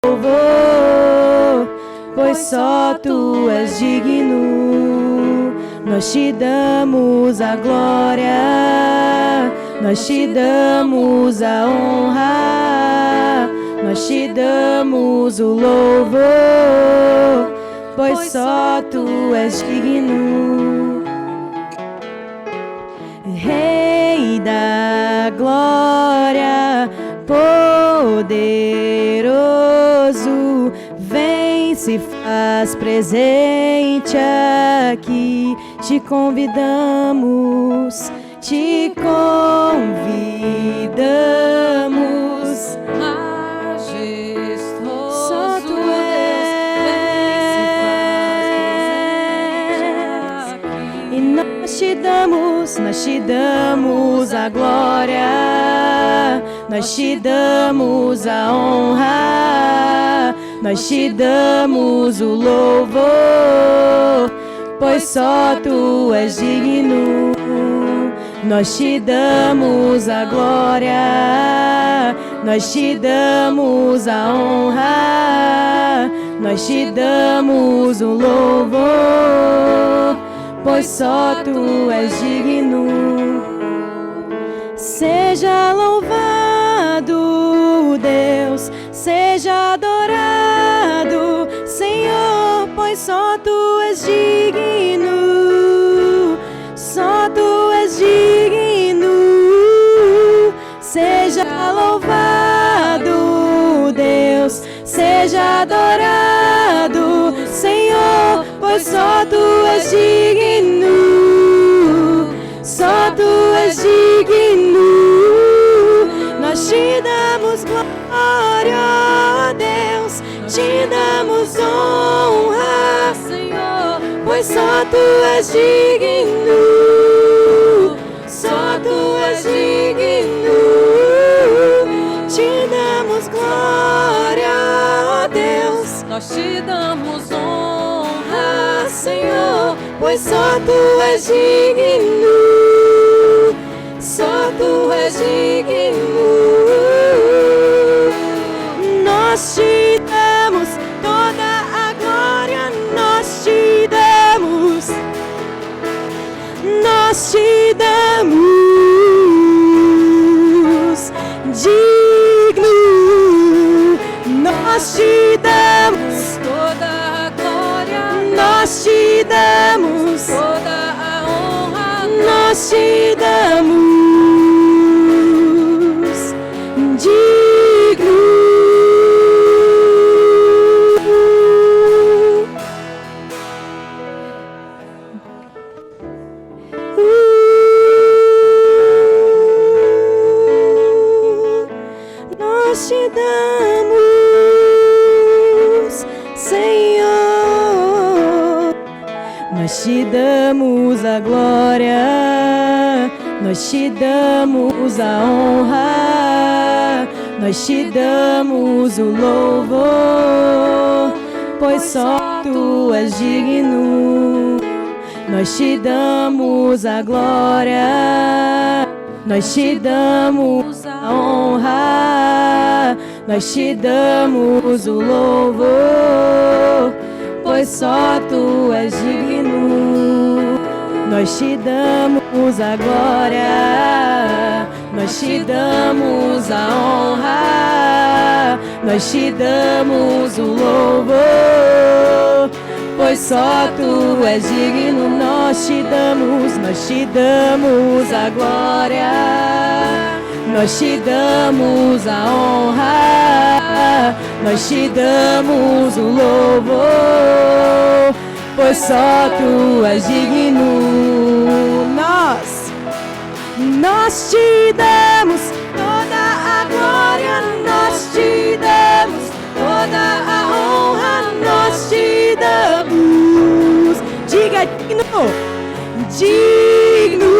louvor, pois só tu és digno. Nós te damos a glória, nós te damos a honra, nós te damos o louvor, pois só tu és digno. Rei da glória, poderoso, vem, se faz presente aqui. Te convidamos, te convidamos. Majestoso, só tu és. E nós te damos a glória, nós te damos a honra, nós te damos o louvor, pois só tu és digno. Nós te damos a glória, nós te damos a honra, nós te damos o louvor, pois só tu és digno. Seja louvado, Deus, seja adorado, Senhor, pois só tu és digno, só tu és digno. Seja louvado, Deus, seja adorado, Senhor, pois só tu és digno, só tu és digno. Nós te damos glória, Deus, te damos honra, Senhor, pois só tu és digno, só tu és digno. Te damos glória, Deus, nós te damos honra, Senhor, pois só tu és digno, só tu és digno. Nós te damos toda a glória, nós te damos, nós te damos digno, nós te damos toda a glória, nós te damos toda a honra, nós te damos digno. Nós te damos, Senhor, nós te damos a glória, nós te damos a honra, nós te damos o louvor, pois só tu és digno. Nós te damos a glória, nós te damos a honra, nós te damos o louvor, pois só tu és digno. Nós te damos a glória, nós te damos a honra, nós te damos o louvor, pois só tu és digno. Nós te damos a glória, nós te damos a honra, nós te damos o louvor, pois só tu és digno. Nós te damos toda a glória, nós te damos toda a honra, nós te damos. Diga digno, digno.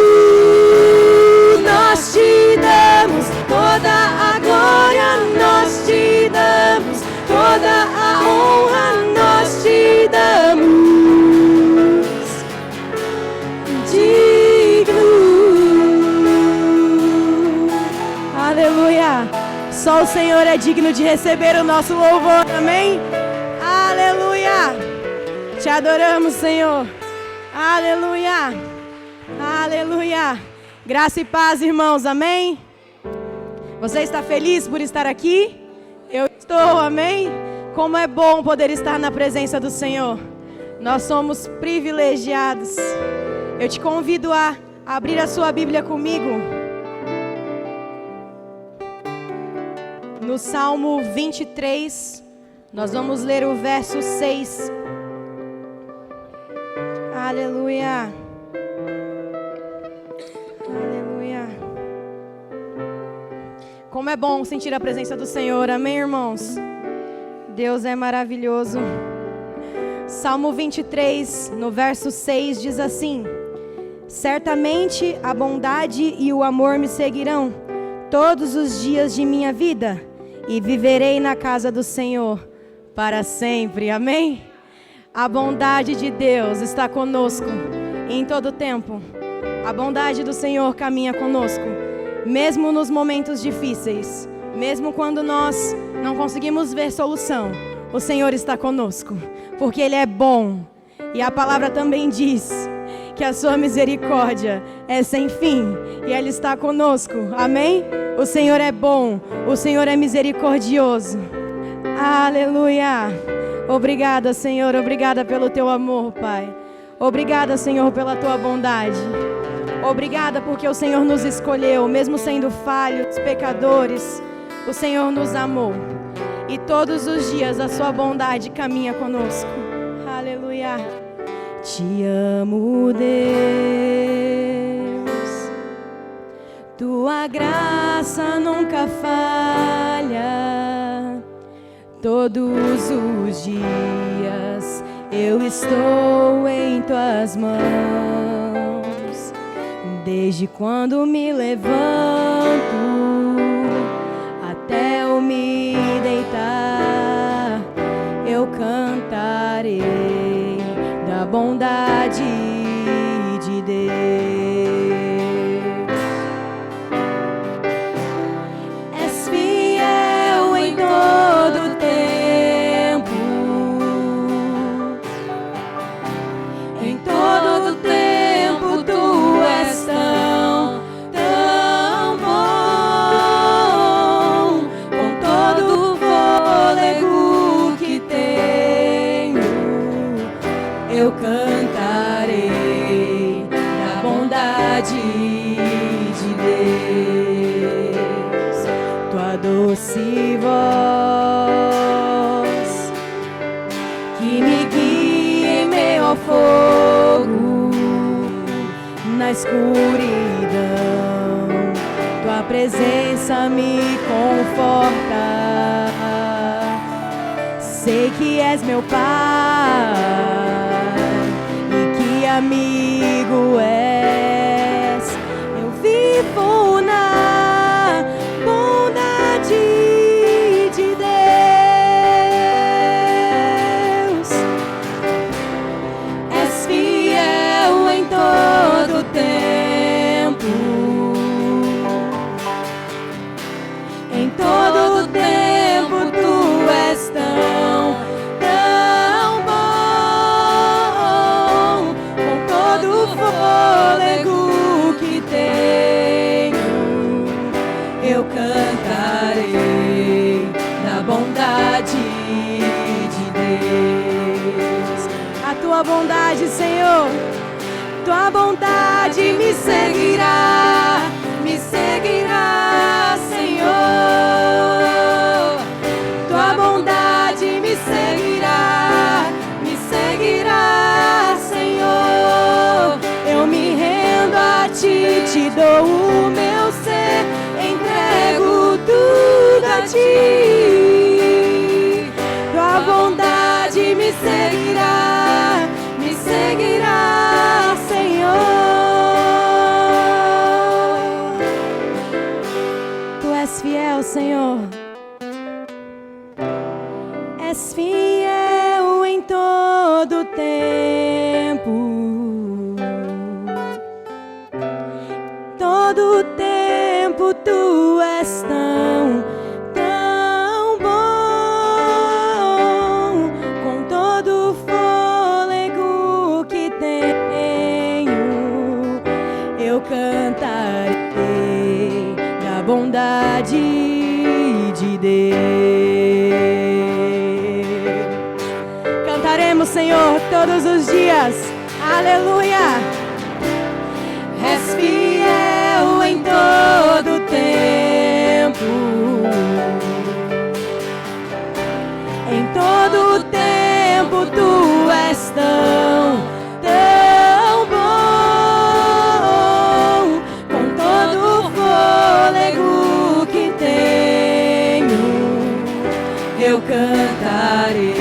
Nós te damos toda a glória, nós te damos toda a honra, nós te damos digno. Aleluia. Só o Senhor é digno de receber o nosso louvor, amém? Aleluia! Te adoramos, Senhor. Aleluia! Aleluia! Graça e paz, irmãos, amém? Você está feliz por estar aqui? Eu estou, amém? Como é bom poder estar na presença do Senhor. Nós somos privilegiados. Eu te convido a abrir a sua Bíblia comigo. No Salmo 23, nós vamos ler o verso 6. Aleluia. Aleluia. Como é bom sentir a presença do Senhor, amém, irmãos? Deus é maravilhoso. Salmo 23, no verso 6, diz assim: certamente a bondade e o amor me seguirão todos os dias de minha vida, e viverei na casa do Senhor para sempre, amém? A bondade de Deus está conosco em todo tempo. A bondade do Senhor caminha conosco, mesmo nos momentos difíceis, mesmo quando nós não conseguimos ver solução. O Senhor está conosco, porque Ele é bom. E a palavra também diz que a sua misericórdia é sem fim, e Ele está conosco, amém? O Senhor é bom, o Senhor é misericordioso. Aleluia. Obrigada, Senhor, obrigada pelo teu amor, Pai. Obrigada, Senhor, pela tua bondade. Obrigada porque o Senhor nos escolheu, mesmo sendo falhos, pecadores, o Senhor nos amou. E todos os dias a sua bondade caminha conosco. Aleluia. Te amo, Deus, tua graça nunca falha. Todos os dias eu estou em tuas mãos. Desde quando me levanto até eu me deitar, eu cantarei da bondade de Deus. És fiel em todo tempo, em todo tempo tu és tão, tão bom. Com todo o fôlego que tenho, eu cantarei da bondade de Deus. Tua doce voz que me guia em meio ao fogo, na escuridão, tua presença me conforta. Sei que és meu Pai e que amigo és. Eu vivo na bondade de Deus. És fiel em todo tempo, em todo tempo tu és tão, tão bom. Com todo o fôlego que tenho, eu cantarei da bondade de Deus. A tua bondade, Senhor, tua bondade me seguirá, Senhor. Tua bondade me seguirá, Senhor. Eu me rendo a ti, te dou o meu ser, entrego tudo a ti. Tua bondade me seguirá, Senhor. Tu és fiel, Senhor. És fiel em todo tempo. Todo tempo tu és tão, bondade de Deus. Cantaremos, Senhor, todos os dias. Aleluia. És fiel em todo tempo. Em todo tempo tu és tão bom. Com todo o fôlego que tenho, eu cantarei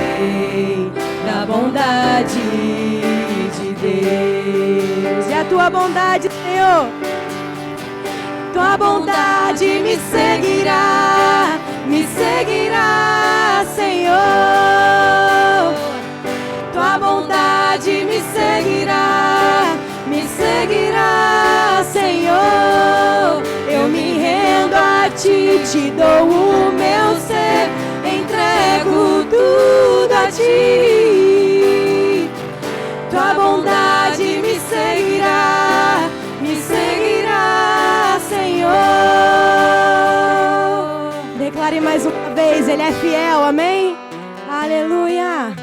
da bondade de Deus. E a tua bondade, Senhor, tua bondade me seguirá, Senhor. Tua bondade me seguirá, Senhor. Eu me rendo a ti, te dou o meu ser, entrego tudo a ti. Tua bondade me seguirá, Senhor. Declare mais uma vez, Ele é fiel, amém? Aleluia.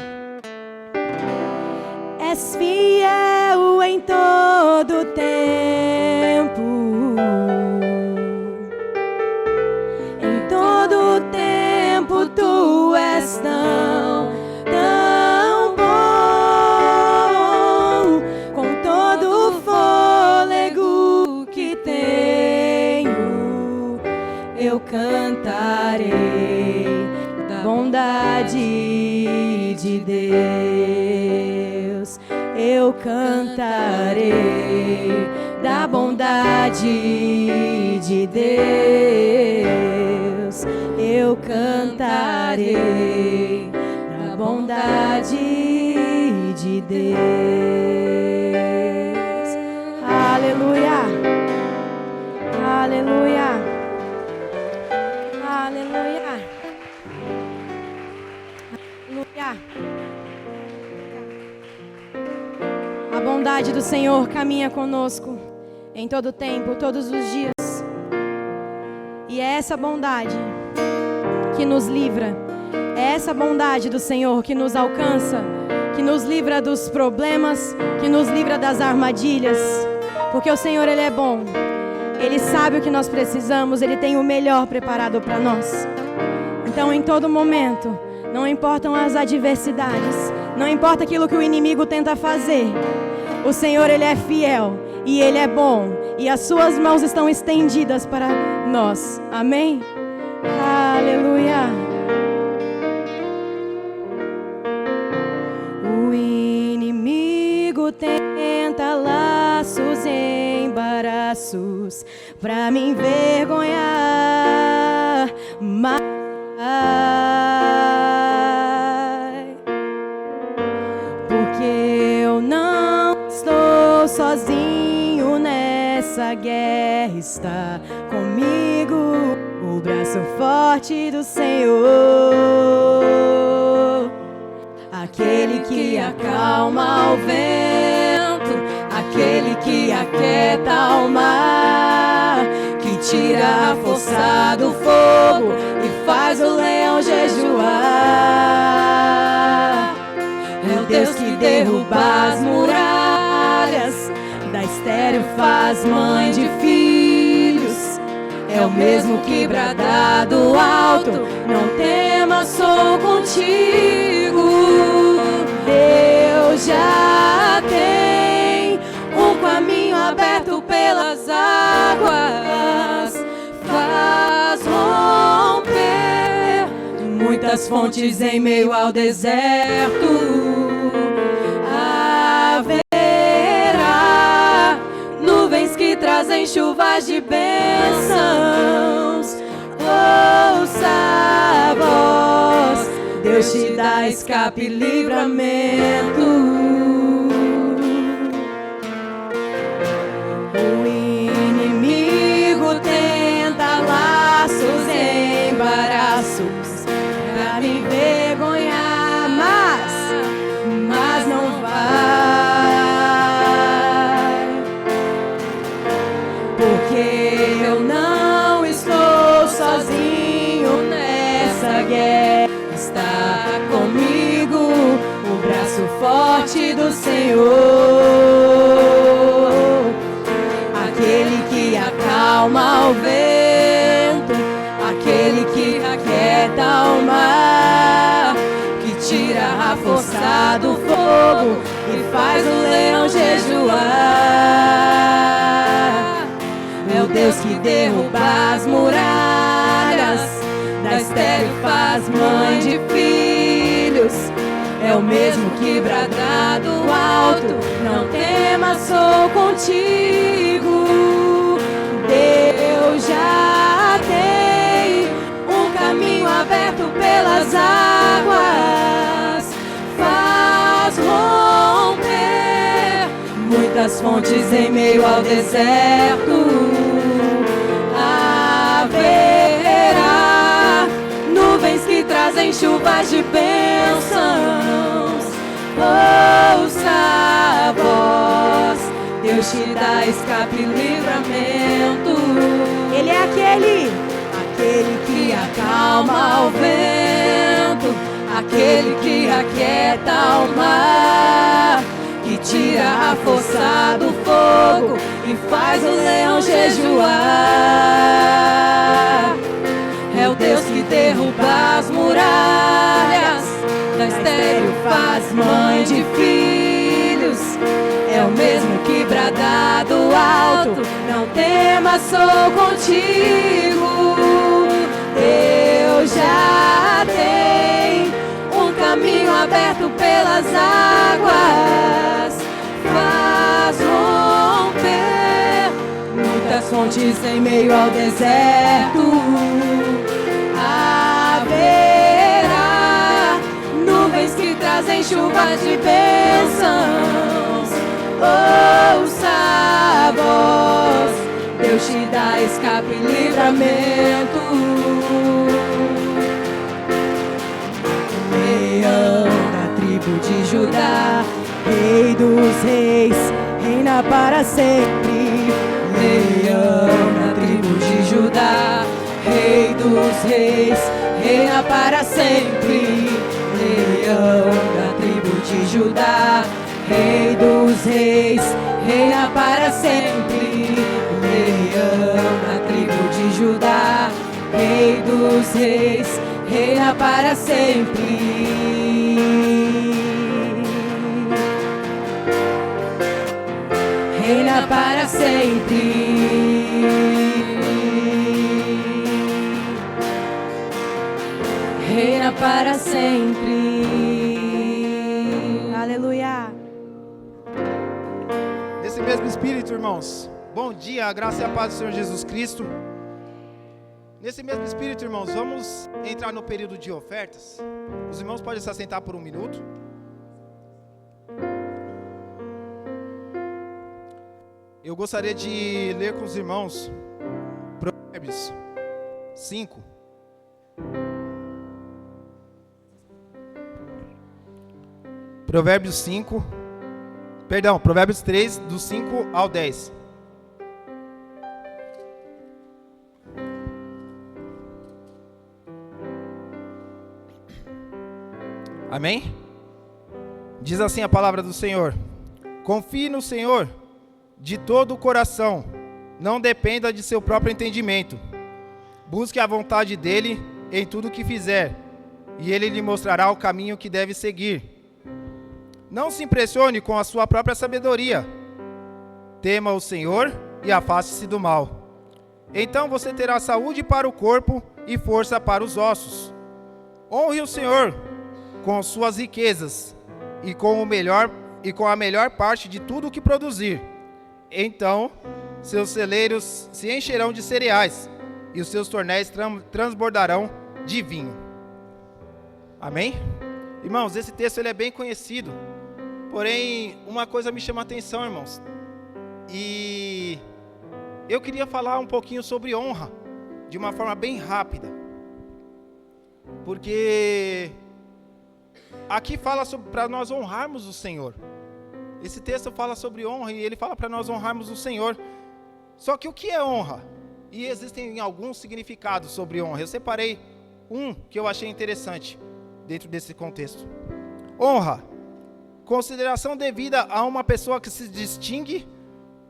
És fiel em todo tempo. Em todo tempo tu és tão bom. Com todo o fôlego que tenho, eu cantarei da bondade de Deus. Eu cantarei da bondade de Deus. Eu cantarei da bondade de Deus. Aleluia. Aleluia. Aleluia. Aleluia. A bondade do Senhor caminha conosco em todo tempo, todos os dias. E é essa bondade que nos livra. É essa bondade do Senhor que nos alcança, que nos livra dos problemas, que nos livra das armadilhas. Porque o Senhor, Ele é bom. Ele sabe o que nós precisamos, Ele tem o melhor preparado para nós. Então, em todo momento, não importam as adversidades, não importa aquilo que o inimigo tenta fazer, o Senhor, Ele é fiel e Ele é bom, e as suas mãos estão estendidas para nós. Amém? Aleluia. O inimigo tenta laços e embaraços pra me envergonhar, mas porque eu não estou sozinho nessa guerra, está comigo o braço forte do Senhor, aquele que acalma o vento, aquele que aquieta o mar, que tira a força do fogo e faz o leão jejuar. É o Deus que derruba as muralhas, da estéril faz mãe de filhos. É o mesmo que brada do alto, não temas, sou contigo. Deus já tem um caminho aberto pelas águas, faz romper muitas fontes em meio ao deserto. Haverá nuvens que trazem chuvas de bênçãos. Ouça a voz, Deus te dá escape e livramento. O inimigo tenta laços e embaraços pra me envergonhar, mas não vai, porque eu não estou aquele que acalma o vento, aquele que aquieta o mar, que tira a força do fogo e faz o leão jejuar. É o Deus que derruba as muralhas, da estéril faz mãe de filhos. É o mesmo que brada do alto, não temas, sou contigo. Deus já tem um caminho aberto pelas águas, faz romper muitas fontes em meio ao deserto. Haverá nuvens que trazem chuvas de bênçãos. Ouça a voz, Deus te dá escape e livramento. Ele é aquele que acalma o vento, aquele que aquieta o mar, que tira a força do fogo e faz o leão jejuar. É o Deus que derruba as muralhas, da estéril faz mãe de filhos. É o mesmo que brada do alto, não temas, sou contigo. Deus já tem um caminho aberto pelas águas, faz romper muitas fontes em meio ao deserto. Haverá nuvens que trazem chuvas de bênçãos. Ouça a voz, Deus te dá escape e livramento. Leão da tribo de Judá, Rei dos reis, reina para sempre. Leão da tribo de Judá, Rei dos reis, reina para sempre. Leão da tribo de Judá, Rei dos reis, reina para sempre. Leão da tribo de Judá, Rei dos reis, reina para sempre. Reina para sempre. Reina para sempre. Aleluia. Nesse mesmo espírito, irmãos, bom dia, a graça e a paz do Senhor Jesus Cristo. Nesse mesmo espírito, irmãos, vamos entrar no período de ofertas. Os irmãos podem se assentar por um minuto. Eu gostaria de ler com os irmãos Provérbios 5. Provérbios 3, do 5 ao 10. Amém? Diz assim a palavra do Senhor: confie no Senhor de todo o coração, não dependa de seu próprio entendimento. Busque a vontade dele em tudo o que fizer, e ele lhe mostrará o caminho que deve seguir. Não se impressione com a sua própria sabedoria. Tema o Senhor e afaste-se do mal. Então você terá saúde para o corpo e força para os ossos. Honre o Senhor com suas riquezas e com a melhor parte de tudo o que produzir. Então seus celeiros se encherão de cereais e os seus tornéis transbordarão de vinho. Amém? Irmãos, esse texto ele é bem conhecido, porém uma coisa me chama a atenção, irmãos, e eu queria falar um pouquinho sobre honra, de uma forma bem rápida, porque aqui fala para nós honrarmos o Senhor. Esse texto fala sobre honra e ele fala para nós honrarmos o Senhor. Só que o que é honra? E existem alguns significados sobre honra. Eu separei um que eu achei interessante dentro desse contexto. Honra consideração devida a uma pessoa que se distingue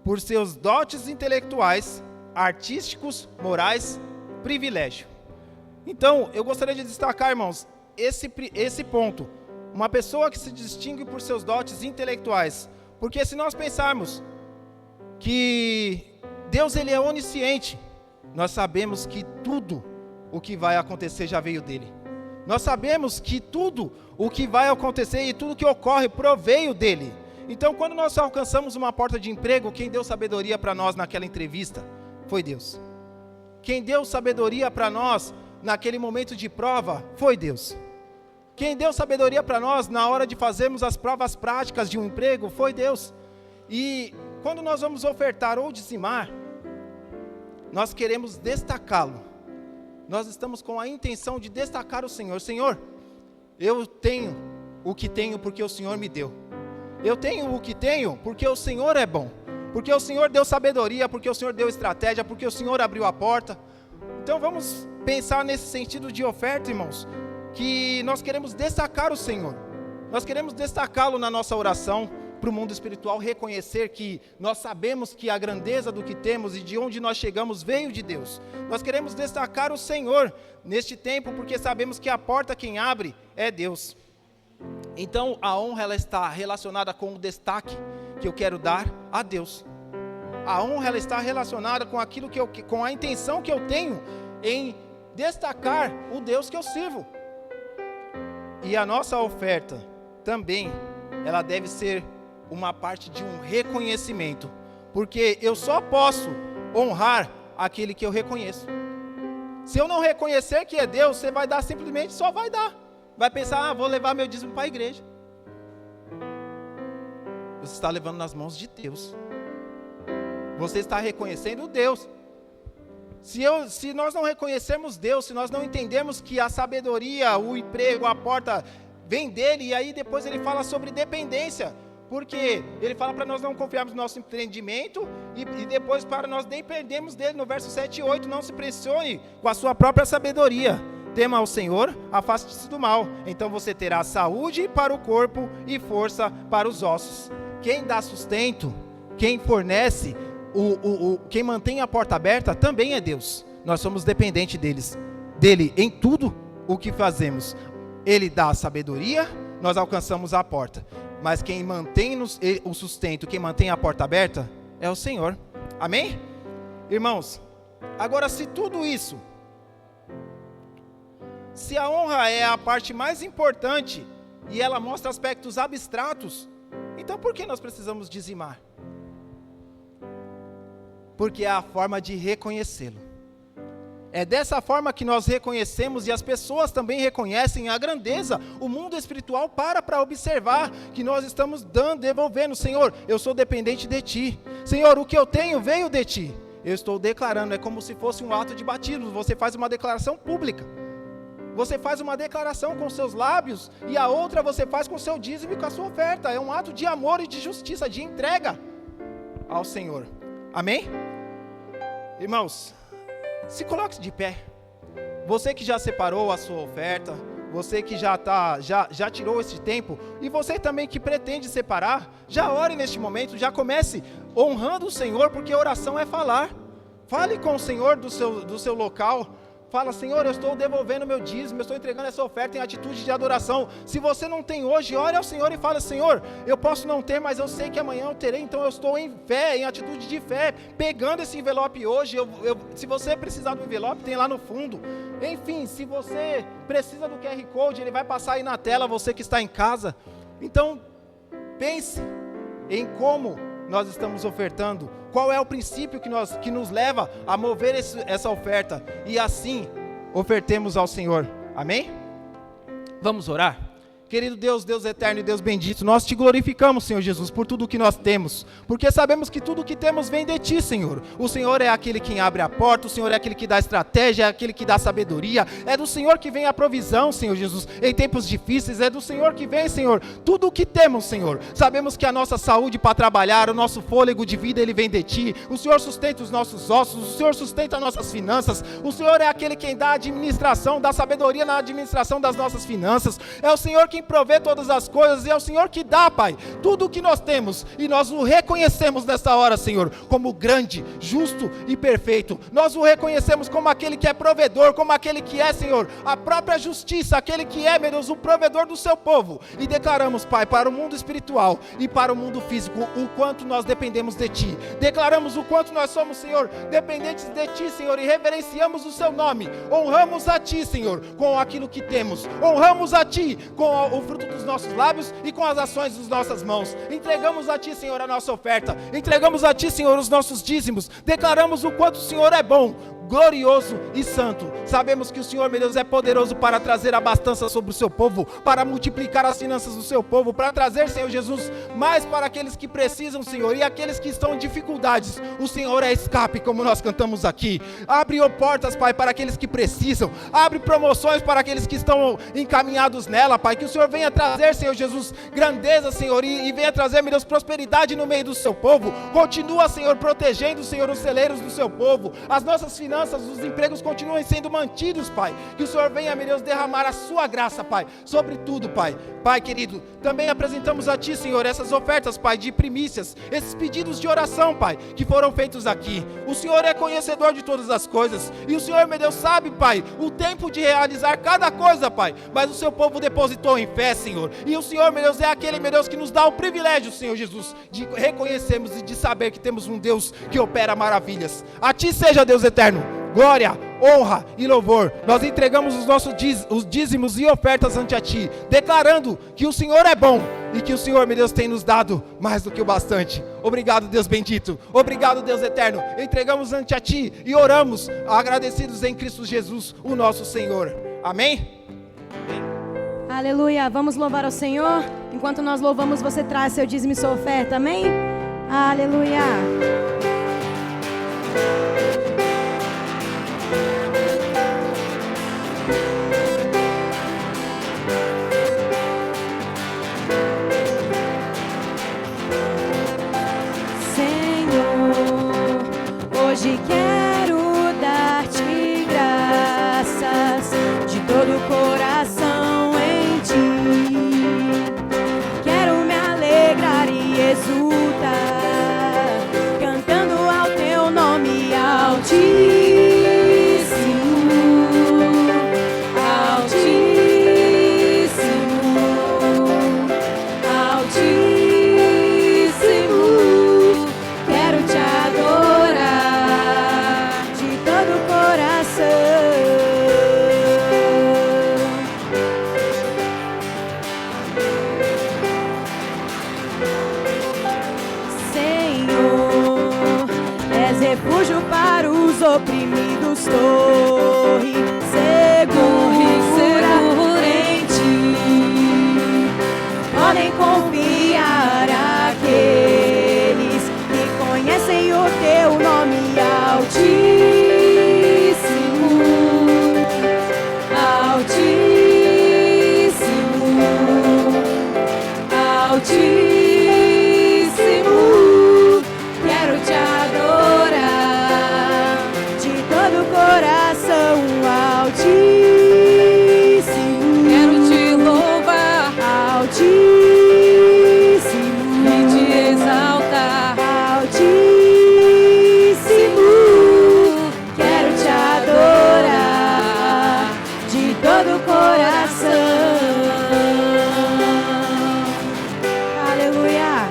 por seus dotes intelectuais, artísticos, morais, privilégio. Então, eu gostaria de destacar, irmãos, esse ponto. Uma pessoa que se distingue por seus dotes intelectuais. Porque se nós pensarmos que Deus ele é onisciente, nós sabemos que tudo o que vai acontecer já veio dele. Nós sabemos que tudo o que vai acontecer e tudo que ocorre proveio dele. Então, quando nós alcançamos uma porta de emprego, quem deu sabedoria para nós naquela entrevista foi Deus. Quem deu sabedoria para nós naquele momento de prova foi Deus. Quem deu sabedoria para nós na hora de fazermos as provas práticas de um emprego foi Deus. E quando nós vamos ofertar ou dizimar, nós queremos destacá-lo. Nós estamos com a intenção de destacar o Senhor. Senhor, eu tenho o que tenho porque o Senhor me deu. Eu tenho o que tenho porque o Senhor é bom. Porque o Senhor deu sabedoria, porque o Senhor deu estratégia, porque o Senhor abriu a porta. Então vamos pensar nesse sentido de oferta, irmãos, que nós queremos destacar o Senhor. Nós queremos destacá-lo na nossa oração para o mundo espiritual, reconhecer que nós sabemos que a grandeza do que temos e de onde nós chegamos veio de Deus. Nós queremos destacar o Senhor neste tempo, porque sabemos que a porta quem abre é Deus. Então a honra ela está relacionada com o destaque que eu quero dar a Deus. A honra ela está relacionada com aquilo com a intenção que eu tenho em destacar o Deus que eu sirvo. E a nossa oferta também, ela deve ser uma parte de um reconhecimento, porque eu só posso honrar aquele que eu reconheço. Se eu não reconhecer que é Deus, você vai dar simplesmente, só vai dar. Vai pensar, vou levar meu dízimo para a igreja. Você está levando nas mãos de Deus. Você está reconhecendo Deus. Se nós não reconhecermos Deus, se nós não entendermos que a sabedoria, o emprego, a porta vem dele, e aí depois ele fala sobre dependência, porque ele fala para nós não confiarmos no nosso entendimento, e depois para nós nem perdermos dele, no verso 7 e 8, não se pressione com a sua própria sabedoria, tema ao Senhor, afaste-se do mal, então você terá saúde para o corpo e força para os ossos. Quem dá sustento, quem fornece, quem mantém a porta aberta também é Deus. Nós somos dependentes dele em tudo o que fazemos. Ele dá a sabedoria, nós alcançamos a porta. Mas quem mantém o sustento, quem mantém a porta aberta é o Senhor. Amém? Irmãos, agora se tudo isso, se a honra é a parte mais importante e ela mostra aspectos abstratos, então por que nós precisamos dizimar? Porque é a forma de reconhecê-lo. É dessa forma que nós reconhecemos e as pessoas também reconhecem a grandeza. O mundo espiritual para observar que nós estamos devolvendo. Senhor, eu sou dependente de Ti. Senhor, o que eu tenho veio de Ti. Eu estou declarando, é como se fosse um ato de batismo. Você faz uma declaração pública. Você faz uma declaração com seus lábios e a outra você faz com o seu dízimo e com a sua oferta. É um ato de amor e de justiça, de entrega ao Senhor. Amém? Irmãos, se coloque de pé. Você que já separou a sua oferta, você que já tirou esse tempo, e você também que pretende separar, já ore neste momento, já comece honrando o Senhor, porque oração é falar. Fale com o Senhor do seu local. Fala, Senhor, eu estou devolvendo meu dízimo, eu estou entregando essa oferta em atitude de adoração. Se você não tem hoje, ore ao Senhor e fala, Senhor, eu posso não ter, mas eu sei que amanhã eu terei, então eu estou em fé, em atitude de fé, pegando esse envelope hoje. Se você precisar do envelope, tem lá no fundo. Enfim, se você precisa do QR Code, ele vai passar aí na tela, você que está em casa. Então, pense em como nós estamos ofertando, qual é o princípio que nos leva a mover essa oferta, e assim ofertemos ao Senhor. Amém? Vamos orar? Querido Deus, Deus eterno e Deus bendito, nós te glorificamos, Senhor Jesus, por tudo que nós temos, porque sabemos que tudo que temos vem de Ti, Senhor. O Senhor é aquele que abre a porta, o Senhor é aquele que dá estratégia, é aquele que dá sabedoria, é do Senhor que vem a provisão, Senhor Jesus, em tempos difíceis, é do Senhor que vem, Senhor, tudo o que temos, Senhor. Sabemos que a nossa saúde para trabalhar, o nosso fôlego de vida, ele vem de Ti. O Senhor sustenta os nossos ossos, o Senhor sustenta as nossas finanças, o Senhor é aquele quem dá a administração, dá sabedoria na administração das nossas finanças, é o Senhor que quem provê todas as coisas e é o Senhor que dá, Pai, tudo o que nós temos. E nós o reconhecemos nesta hora, Senhor, como grande, justo e perfeito. Nós o reconhecemos como aquele que é provedor, como aquele que é, Senhor, a própria justiça, aquele que é, meu Deus, o provedor do seu povo. E declaramos, Pai, para o mundo espiritual e para o mundo físico, o quanto nós dependemos de Ti. Declaramos o quanto nós somos, Senhor, dependentes de Ti, Senhor, e reverenciamos o Seu nome. Honramos a Ti, Senhor, com aquilo que temos. Honramos a Ti com o fruto dos nossos lábios e com as ações das nossas mãos. Entregamos a Ti, Senhor, a nossa oferta. Entregamos a Ti, Senhor, os nossos dízimos. Declaramos o quanto o Senhor é bom, glorioso e santo. Sabemos que o Senhor, meu Deus, é poderoso para trazer abastança sobre o seu povo, para multiplicar as finanças do seu povo, para trazer, Senhor Jesus, mais para aqueles que precisam, Senhor, e aqueles que estão em dificuldades. O Senhor é escape, como nós cantamos aqui. Abre portas, Pai, para aqueles que precisam. Abre promoções para aqueles que estão encaminhados nela, Pai. Que o Senhor venha trazer, Senhor Jesus, grandeza, Senhor, e venha trazer, meu Deus, prosperidade no meio do seu povo. Continua, Senhor, protegendo, Senhor, os celeiros do seu povo. As nossas finanças, os empregos continuem sendo mantidos, Pai. Que o Senhor venha, meu Deus, derramar a sua graça, Pai, sobre tudo, Pai. Pai querido, também apresentamos a Ti, Senhor, essas ofertas, Pai, de primícias, esses pedidos de oração, Pai, que foram feitos aqui. O Senhor é conhecedor de todas as coisas, e o Senhor, meu Deus, sabe, Pai, o tempo de realizar cada coisa, Pai, mas o seu povo depositou em fé, Senhor, e o Senhor, meu Deus, é aquele, meu Deus, que nos dá o privilégio, Senhor Jesus, de reconhecermos e de saber que temos um Deus que opera maravilhas. A Ti seja, Deus eterno, glória, honra e louvor. Nós entregamos os nossos os dízimos e ofertas ante a Ti, declarando que o Senhor é bom e que o Senhor, meu Deus, tem nos dado mais do que o bastante. Obrigado, Deus bendito. Obrigado, Deus eterno. Entregamos ante a Ti e oramos, agradecidos em Cristo Jesus, o nosso Senhor. Amém? Aleluia. Vamos louvar ao Senhor. Enquanto nós louvamos, você traz seu dízimo e sua oferta. Amém? Aleluia. Hoje quero dar-te graças de todo o coração em Ti. Quero me alegrar e exultar, cantando ao Teu nome altíssimo, altíssimo, altíssimo. Quero Te adorar de todo o coração. Senhor, és refúgio para os oprimidos, torre segura em Ti. Podem confiar aqueles que conhecem o Teu nome altíssimo, altíssimo, altíssimo. Quero Te adorar de todo o coração, altíssimo. Quero Te louvar, altíssimo, e Te exaltar, altíssimo. Quero Te adorar de todo o coração. Aleluia.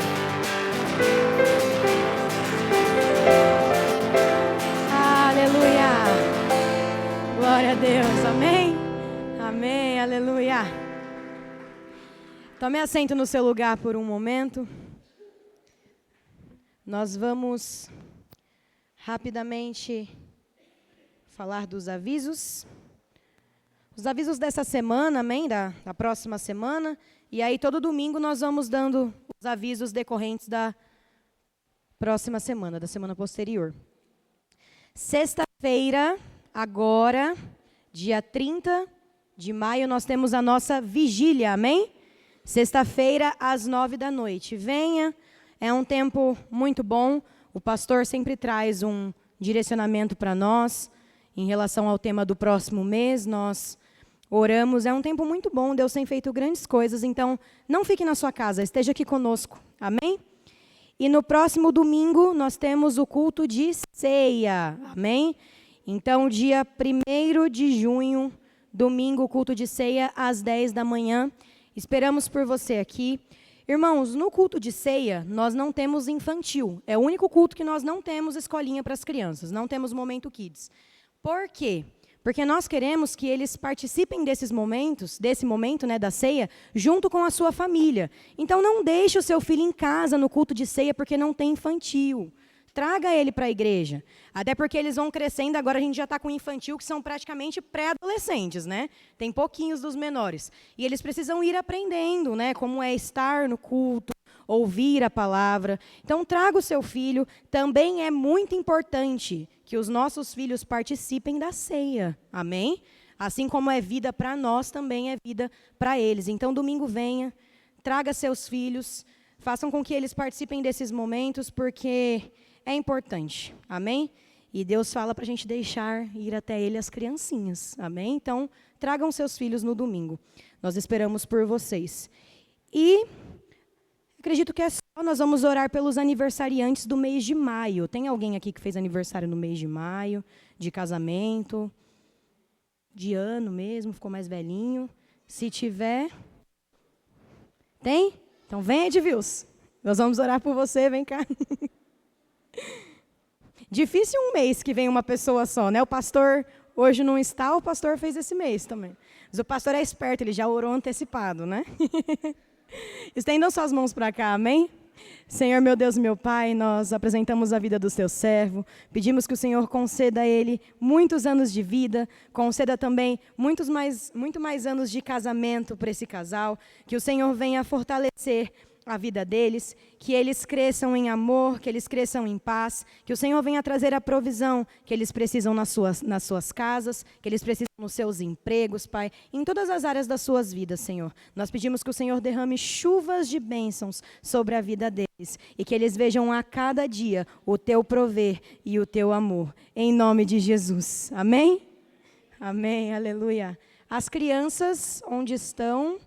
Aleluia. Glória a Deus. Amém? Amém. Aleluia. Tome assento no seu lugar por um momento. Nós vamos rapidamente falar dos avisos. Os avisos dessa semana, amém? Da próxima semana. E aí, todo domingo, nós vamos dando os avisos decorrentes da próxima semana, da semana posterior. Sexta-feira, agora, dia 30 de maio, nós temos a nossa vigília, amém? Sexta-feira, às 9h. Venha, é um tempo muito bom. O pastor sempre traz um direcionamento para nós em relação ao tema do próximo mês. Nós oramos. É um tempo muito bom, Deus tem feito grandes coisas, então não fique na sua casa, esteja aqui conosco, amém? E no próximo domingo nós temos o culto de ceia, amém? Então, dia 1º de junho, domingo, culto de ceia, às 10 da manhã. Esperamos por você aqui. Irmãos, no culto de ceia, nós não temos infantil. É o único culto que nós não temos escolinha para as crianças, não temos momento kids. Por quê? Porque nós queremos que eles participem desse momento, né, da ceia, junto com a sua família. Então, não deixe o seu filho em casa no culto de ceia, porque não tem infantil. Traga ele para a igreja. Até porque eles vão crescendo, agora a gente já está com infantil, que são praticamente pré-adolescentes, né? Tem pouquinhos dos menores. E eles precisam ir aprendendo, né? Como é estar no culto, ouvir a palavra. Então, traga o seu filho. Também é muito importante que os nossos filhos participem da ceia. Amém? Assim como é vida para nós, também é vida para eles. Então, domingo venha, traga seus filhos, façam com que eles participem desses momentos, porque é importante, amém? E Deus fala para a gente deixar ir até Ele as criancinhas, amém? Então, tragam seus filhos no domingo. Nós esperamos por vocês. E acredito que é só, nós vamos orar pelos aniversariantes do mês de maio. Tem alguém aqui que fez aniversário no mês de maio, de casamento, de ano mesmo, ficou mais velhinho? Se tiver, tem? Então vem, Edvils. Nós vamos orar por você, vem cá. Difícil um mês que vem uma pessoa só, né? O pastor hoje não está, o pastor fez esse mês também. Mas o pastor é esperto, ele já orou antecipado, né? Estendam suas mãos para cá, amém? Senhor, meu Deus, meu Pai, nós apresentamos a vida do teu servo, pedimos que o Senhor conceda a ele muitos anos de vida, conceda também muito mais anos de casamento para esse casal, que o Senhor venha fortalecer a vida deles, que eles cresçam em amor, que eles cresçam em paz, que o Senhor venha trazer a provisão que eles precisam nas suas casas, que eles precisam nos seus empregos, Pai, em todas as áreas das suas vidas, Senhor. Nós pedimos que o Senhor derrame chuvas de bênçãos sobre a vida deles e que eles vejam a cada dia o teu prover e o teu amor. Em nome de Jesus. Amém? Amém, aleluia. As crianças, onde estão?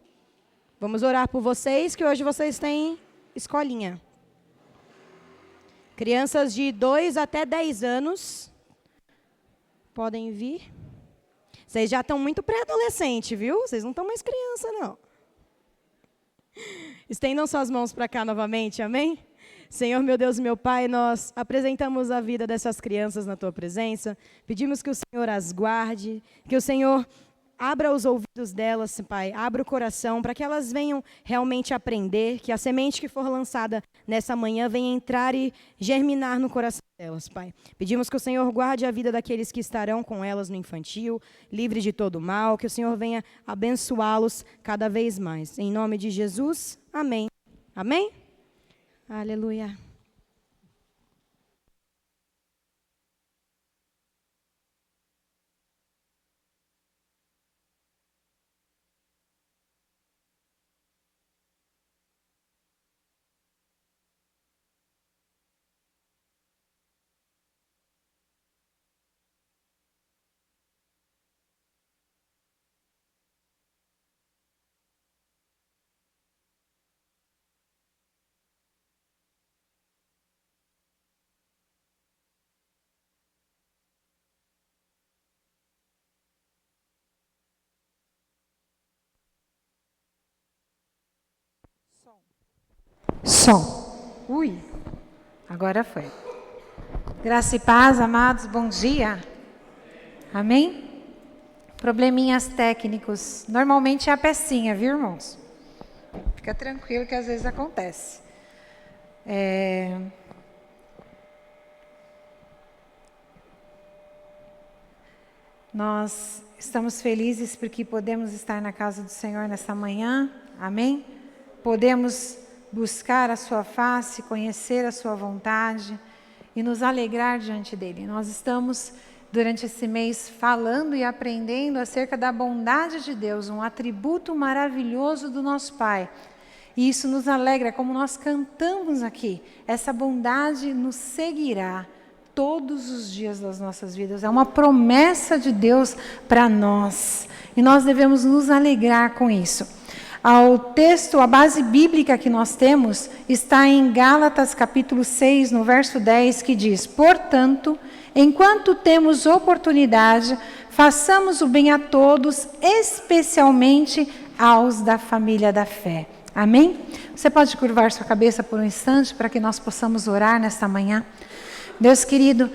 Vamos orar por vocês, que hoje vocês têm escolinha. Crianças de 2 até 10 anos, podem vir. Vocês já estão muito pré-adolescente, viu? Vocês não estão mais criança, não. Estendam suas mãos para cá novamente, amém? Senhor, meu Deus, meu Pai, nós apresentamos a vida dessas crianças na Tua presença. Pedimos que o Senhor as guarde, que o Senhor abra os ouvidos delas, Pai, abra o coração, para que elas venham realmente aprender, que a semente que for lançada nessa manhã venha entrar e germinar no coração delas, Pai. Pedimos que o Senhor guarde a vida daqueles que estarão com elas no infantil, livre de todo mal, que o Senhor venha abençoá-los cada vez mais. Em nome de Jesus, amém. Amém? Aleluia. Som. Ui, agora foi. Graça e paz, amados, bom dia. Amém? Probleminhas técnicos. Normalmente é a pecinha, viu, irmãos? Fica tranquilo que às vezes acontece. Nós estamos felizes porque podemos estar na casa do Senhor nessa manhã. Amém? Podemos buscar a sua face, conhecer a sua vontade e nos alegrar diante dele. Nós estamos, durante esse mês, falando e aprendendo acerca da bondade de Deus, um atributo maravilhoso do nosso Pai. E isso nos alegra, como nós cantamos aqui, essa bondade nos seguirá todos os dias das nossas vidas. É uma promessa de Deus para nós. E nós devemos nos alegrar com isso. O texto, a base bíblica que nós temos, está em Gálatas capítulo 6, no verso 10, que diz: portanto, enquanto temos oportunidade, façamos o bem a todos, especialmente aos da família da fé. Amém? Você pode curvar sua cabeça por um instante para que nós possamos orar nesta manhã? Deus querido,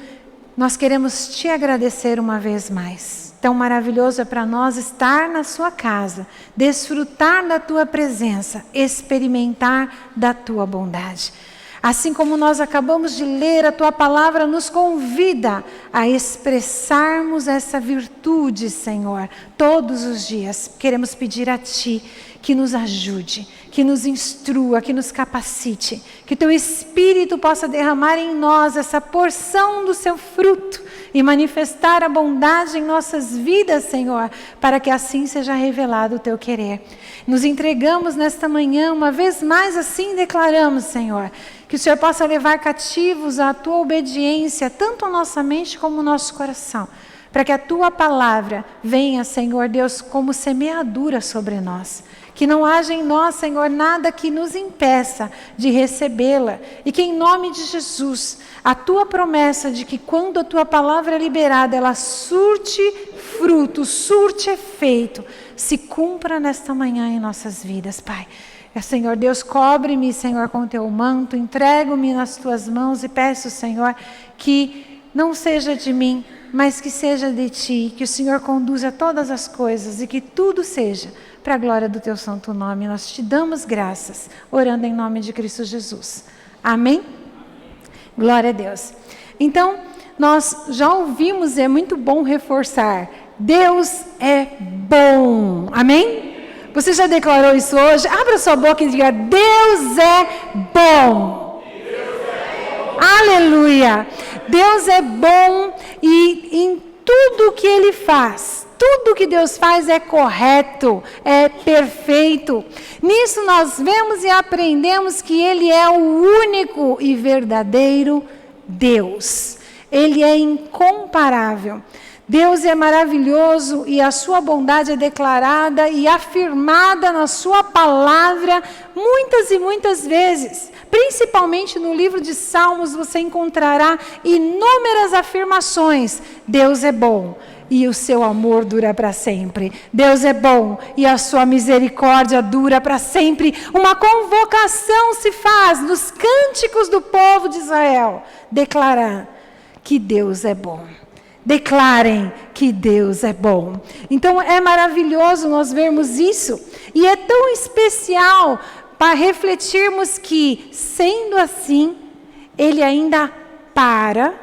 nós queremos te agradecer uma vez mais. Tão maravilhoso é para nós estar na sua casa, desfrutar da tua presença, experimentar da tua bondade. Assim como nós acabamos de ler, a tua palavra nos convida a expressarmos essa virtude, Senhor, todos os dias. Queremos pedir a ti que nos ajude, que nos instrua, que nos capacite, que teu Espírito possa derramar em nós essa porção do seu fruto e manifestar a bondade em nossas vidas, Senhor, para que assim seja revelado o teu querer. Nos entregamos nesta manhã, uma vez mais assim declaramos, Senhor, que o Senhor possa levar cativos à tua obediência, tanto a nossa mente como o nosso coração, para que a tua palavra venha, Senhor Deus, como semeadura sobre nós. Que não haja em nós, Senhor, nada que nos impeça de recebê-la. E que em nome de Jesus, a tua promessa de que quando a tua palavra é liberada, ela surte fruto, surte efeito, se cumpra nesta manhã em nossas vidas, Pai. Senhor Deus, cobre-me, Senhor, com teu manto, entrego-me nas tuas mãos e peço, Senhor, que não seja de mim, mas que seja de ti, que o Senhor conduza todas as coisas e que tudo seja para a glória do teu santo nome. Nós te damos graças, orando em nome de Cristo Jesus. Amém? Glória a Deus. Então, nós já ouvimos, é muito bom reforçar, Deus é bom. Amém? Você já declarou isso hoje? Abra sua boca e diga: Deus é bom. Deus é bom. Aleluia. Deus é bom e em tudo que Ele faz, tudo que Deus faz é correto, é perfeito. Nisso nós vemos e aprendemos que Ele é o único e verdadeiro Deus. Ele é incomparável. Deus é maravilhoso e a sua bondade é declarada e afirmada na sua palavra muitas e muitas vezes. Principalmente no livro de Salmos você encontrará inúmeras afirmações. Deus é bom e o seu amor dura para sempre. Deus é bom e a sua misericórdia dura para sempre. Uma convocação se faz nos cânticos do povo de Israel, declarar que Deus é bom. Declarem que Deus é bom. Então é maravilhoso nós vermos isso. E é tão especial para refletirmos que, sendo assim, Ele ainda para,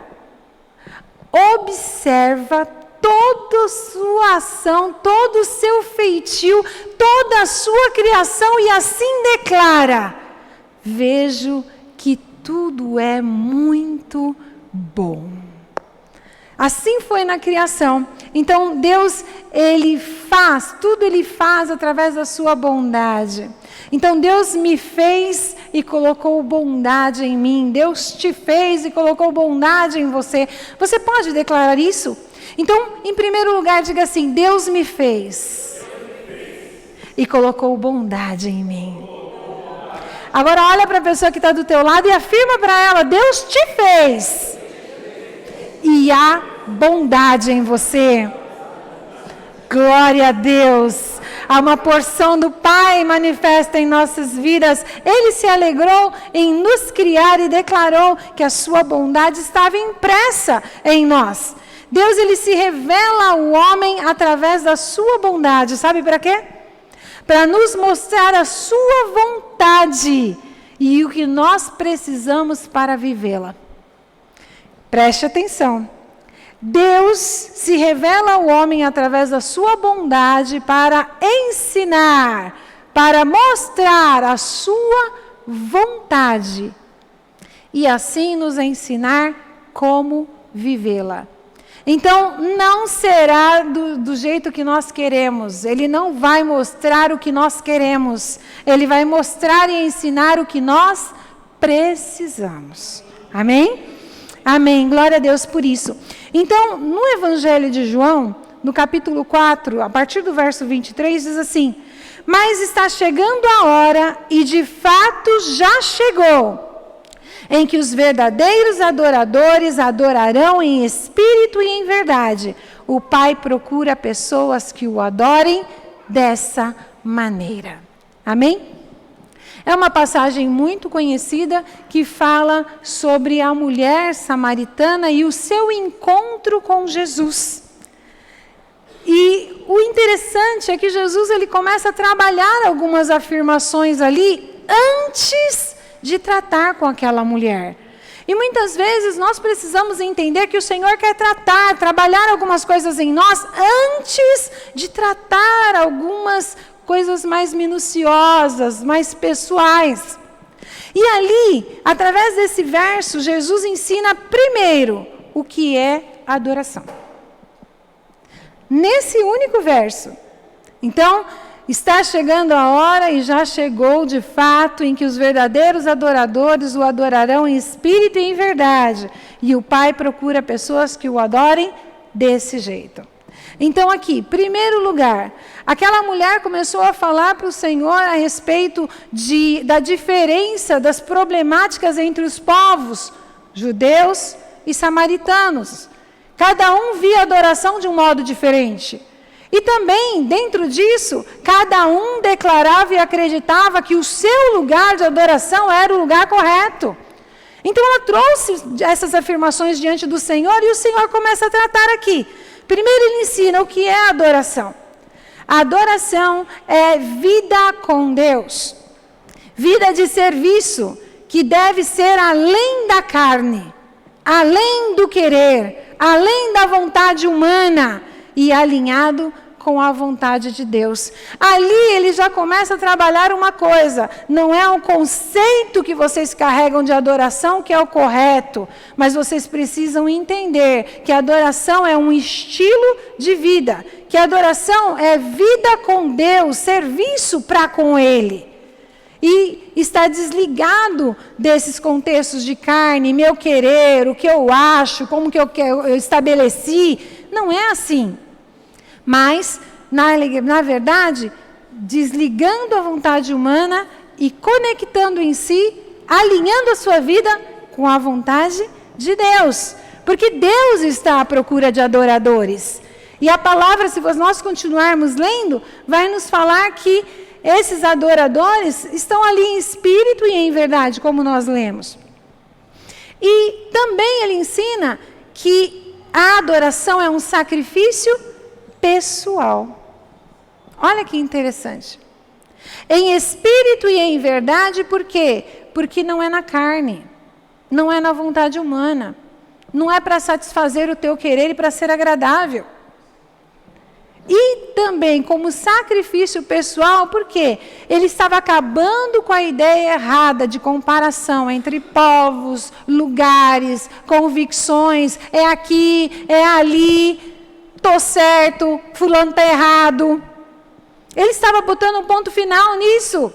observa toda a sua ação, todo o seu feitio, toda a sua criação e assim declara: vejo que tudo é muito bom. Assim foi na criação. Então Deus, Ele faz, tudo Ele faz através da sua bondade. Então Deus me fez e colocou bondade em mim. Deus te fez e colocou bondade em você. Você pode declarar isso? Então, em primeiro lugar, diga assim: Deus me fez e colocou bondade em mim. Agora olha para a pessoa que está do teu lado e afirma para ela: Deus te fez e há bondade em você. Glória a Deus. Há uma porção do Pai manifesta em nossas vidas. Ele se alegrou em nos criar e declarou que a sua bondade estava impressa em nós. Deus, Ele se revela ao homem através da sua bondade. Sabe para quê? Para nos mostrar a sua vontade e o que nós precisamos para vivê-la. Preste atenção. Deus se revela ao homem através da sua bondade para ensinar, para mostrar a sua vontade e assim nos ensinar como vivê-la. Então, não será do jeito que nós queremos. Ele não vai mostrar o que nós queremos. Ele vai mostrar e ensinar o que nós precisamos. Amém? Amém. Glória a Deus por isso. Então, no Evangelho de João, no capítulo 4, a partir do verso 23, diz assim: mas está chegando a hora, e de fato já chegou, em que os verdadeiros adoradores adorarão em espírito e em verdade. O Pai procura pessoas que o adorem dessa maneira. Amém? É uma passagem muito conhecida que fala sobre a mulher samaritana e o seu encontro com Jesus. E o interessante é que Jesus ele começa a trabalhar algumas afirmações ali antes de tratar com aquela mulher. E muitas vezes nós precisamos entender que o Senhor quer trabalhar algumas coisas em nós antes de tratar algumas coisas mais minuciosas, mais pessoais. E ali, através desse verso, Jesus ensina primeiro o que é adoração. Nesse único verso. Então, está chegando a hora e já chegou de fato em que os verdadeiros adoradores o adorarão em espírito e em verdade. E o Pai procura pessoas que o adorem desse jeito. Então aqui, primeiro lugar, aquela mulher começou a falar para o Senhor a respeito da diferença das problemáticas entre os povos, judeus e samaritanos. Cada um via a adoração de um modo diferente. E também, dentro disso, cada um declarava e acreditava que o seu lugar de adoração era o lugar correto. Então ela trouxe essas afirmações diante do Senhor e o Senhor começa a tratar aqui. Primeiro ele ensina o que é adoração. A adoração é vida com Deus. Vida de serviço, que deve ser além da carne, além do querer, além da vontade humana e alinhado com a vontade de Deus. Ali ele já começa a trabalhar uma coisa, não é o conceito que vocês carregam de adoração que é o correto, mas vocês precisam entender que a adoração é um estilo de vida, que a adoração é vida com Deus, serviço para com Ele. E está desligado desses contextos de carne, meu querer, o que eu acho, como que eu estabeleci. Não é assim. Mas, na verdade, desligando a vontade humana e conectando em si, alinhando a sua vida com a vontade de Deus. Porque Deus está à procura de adoradores. E a palavra, se nós continuarmos lendo, vai nos falar que esses adoradores estão ali em espírito e em verdade, como nós lemos. E também ele ensina que a adoração é um sacrifício pessoal. Olha que interessante. Em espírito e em verdade, por quê? Porque não é na carne, não é na vontade humana, não é para satisfazer o teu querer e para ser agradável. E também como sacrifício pessoal, porque ele estava acabando com a ideia errada de comparação entre povos, lugares, convicções, é aqui, é ali, estou certo, fulano está errado. Ele estava botando um ponto final nisso.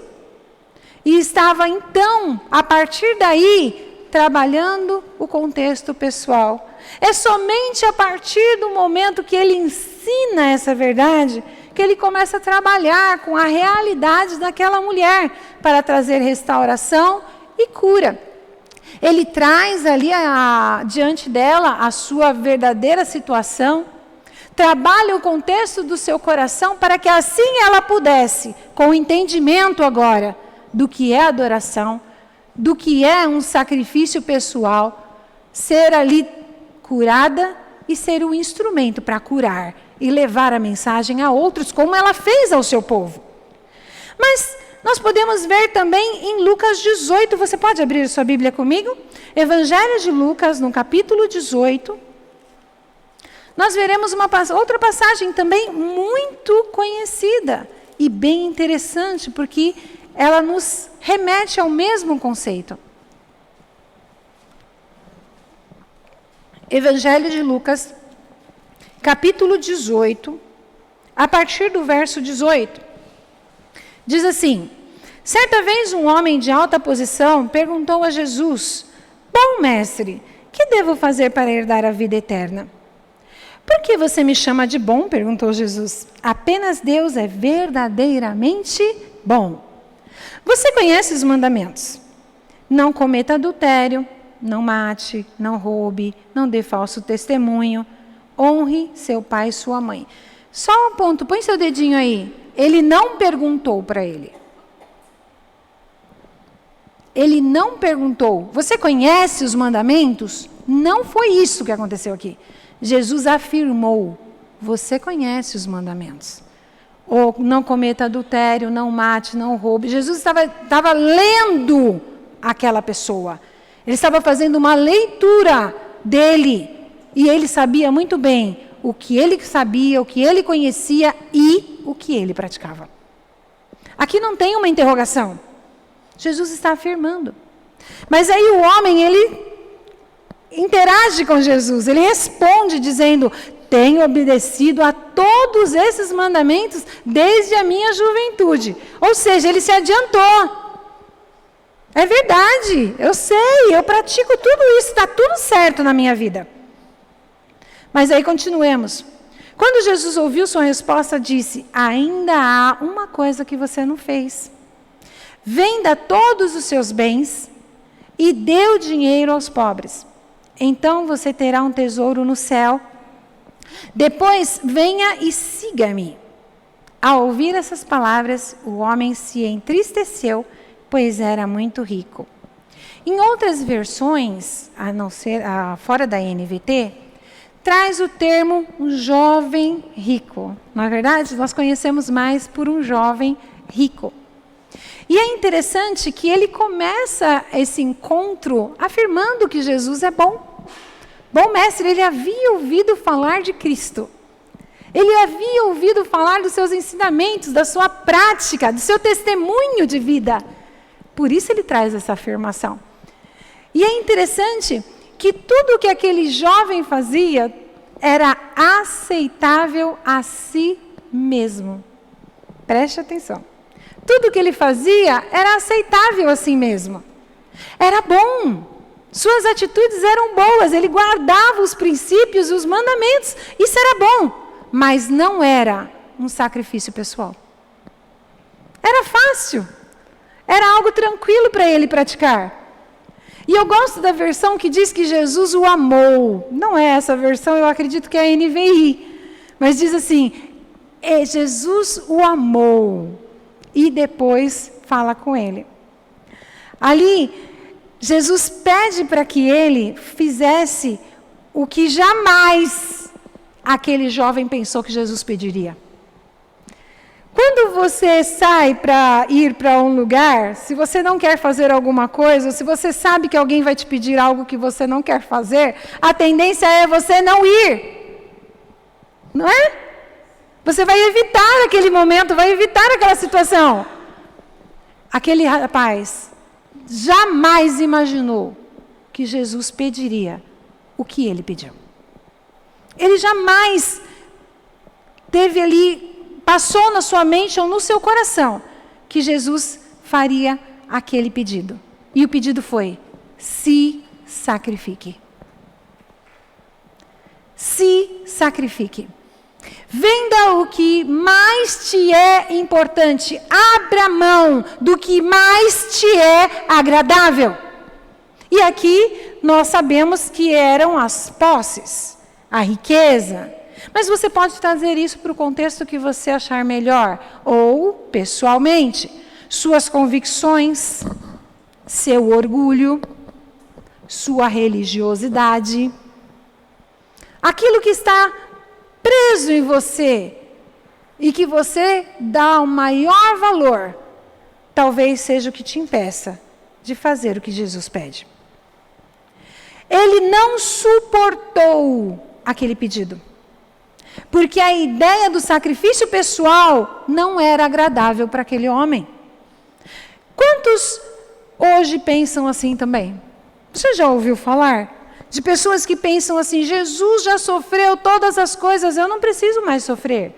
E estava então, a partir daí, trabalhando o contexto pessoal. É somente a partir do momento que ele ensina essa verdade, que ele começa a trabalhar com a realidade daquela mulher, para trazer restauração e cura. Ele traz ali diante dela a sua verdadeira situação, trabalha o contexto do seu coração, para que assim ela pudesse, com o entendimento agora, do que é adoração, do que é um sacrifício pessoal, ser ali curada e ser um instrumento para curar e levar a mensagem a outros, como ela fez ao seu povo. Mas nós podemos ver também em Lucas 18, você pode abrir sua Bíblia comigo? Evangelho de Lucas, no capítulo 18, nós veremos outra passagem também muito conhecida e bem interessante, porque ela nos remete ao mesmo conceito. Evangelho de Lucas, capítulo 18, a partir do verso 18. Diz assim: certa vez um homem de alta posição perguntou a Jesus: bom mestre, que devo fazer para herdar a vida eterna? Por que você me chama de bom? Perguntou Jesus. Apenas Deus é verdadeiramente bom. Você conhece os mandamentos? Não cometa adultério, não mate, não roube, não dê falso testemunho, honre seu pai e sua mãe. Só um ponto, põe seu dedinho aí. Ele não perguntou para ele. Ele não perguntou, você conhece os mandamentos? Não foi isso que aconteceu aqui. Jesus afirmou, você conhece os mandamentos. Ou não cometa adultério, não mate, não roube. Jesus estava lendo aquela pessoa. Ele estava fazendo uma leitura dele. E ele sabia muito bem o que ele sabia, o que ele conhecia e o que ele praticava. Aqui não tem uma interrogação. Jesus está afirmando. Mas aí o homem, ele interage com Jesus. Ele responde dizendo, tenho obedecido a todos esses mandamentos desde a minha juventude. Ou seja, ele se adiantou. É verdade, eu sei, eu pratico tudo isso, está tudo certo na minha vida. Mas aí continuemos. Quando Jesus ouviu sua resposta, disse, ainda há uma coisa que você não fez. Venda todos os seus bens e dê o dinheiro aos pobres. Então você terá um tesouro no céu. Depois venha e siga-me. Ao ouvir essas palavras, o homem se entristeceu, pois era muito rico. Em outras versões, a não ser fora da NVT, traz o termo um jovem rico. Na verdade, nós conhecemos mais por um jovem rico. E é interessante que ele começa esse encontro afirmando que Jesus é bom. Bom mestre, ele havia ouvido falar de Cristo. Ele havia ouvido falar dos seus ensinamentos, da sua prática, do seu testemunho de vida. Por isso ele traz essa afirmação. E é interessante que tudo que aquele jovem fazia era aceitável a si mesmo. Preste atenção. Tudo que ele fazia era aceitável a si mesmo. Era bom. Suas atitudes eram boas. Ele guardava os princípios e os mandamentos. Isso era bom. Mas não era um sacrifício pessoal. Era fácil. Era algo tranquilo para ele praticar. E eu gosto da versão que diz que Jesus o amou. Não é essa versão, eu acredito que é a NVI. Mas diz assim, Jesus o amou. E depois fala com ele. Ali, Jesus pede para que ele fizesse o que jamais aquele jovem pensou que Jesus pediria. Quando você sai para ir para um lugar, se você não quer fazer alguma coisa, se você sabe que alguém vai te pedir algo que você não quer fazer, a tendência é você não ir. Não é? Você vai evitar aquele momento, vai evitar aquela situação. Aquele rapaz jamais imaginou que Jesus pediria o que ele pediu. Ele jamais teve ali, passou na sua mente ou no seu coração, que Jesus faria aquele pedido. E o pedido foi, se sacrifique. Se sacrifique. Venda o que mais te é importante. Abra mão do que mais te é agradável. E aqui nós sabemos que eram as posses, a riqueza. Mas você pode trazer isso para o contexto que você achar melhor. Ou, pessoalmente, suas convicções, seu orgulho, sua religiosidade. Aquilo que está preso em você e que você dá o maior valor, talvez seja o que te impeça de fazer o que Jesus pede. Ele não suportou aquele pedido, porque a ideia do sacrifício pessoal não era agradável para aquele homem. Quantos hoje pensam assim também? Você já ouviu falar de pessoas que pensam assim, Jesus já sofreu todas as coisas, eu não preciso mais sofrer.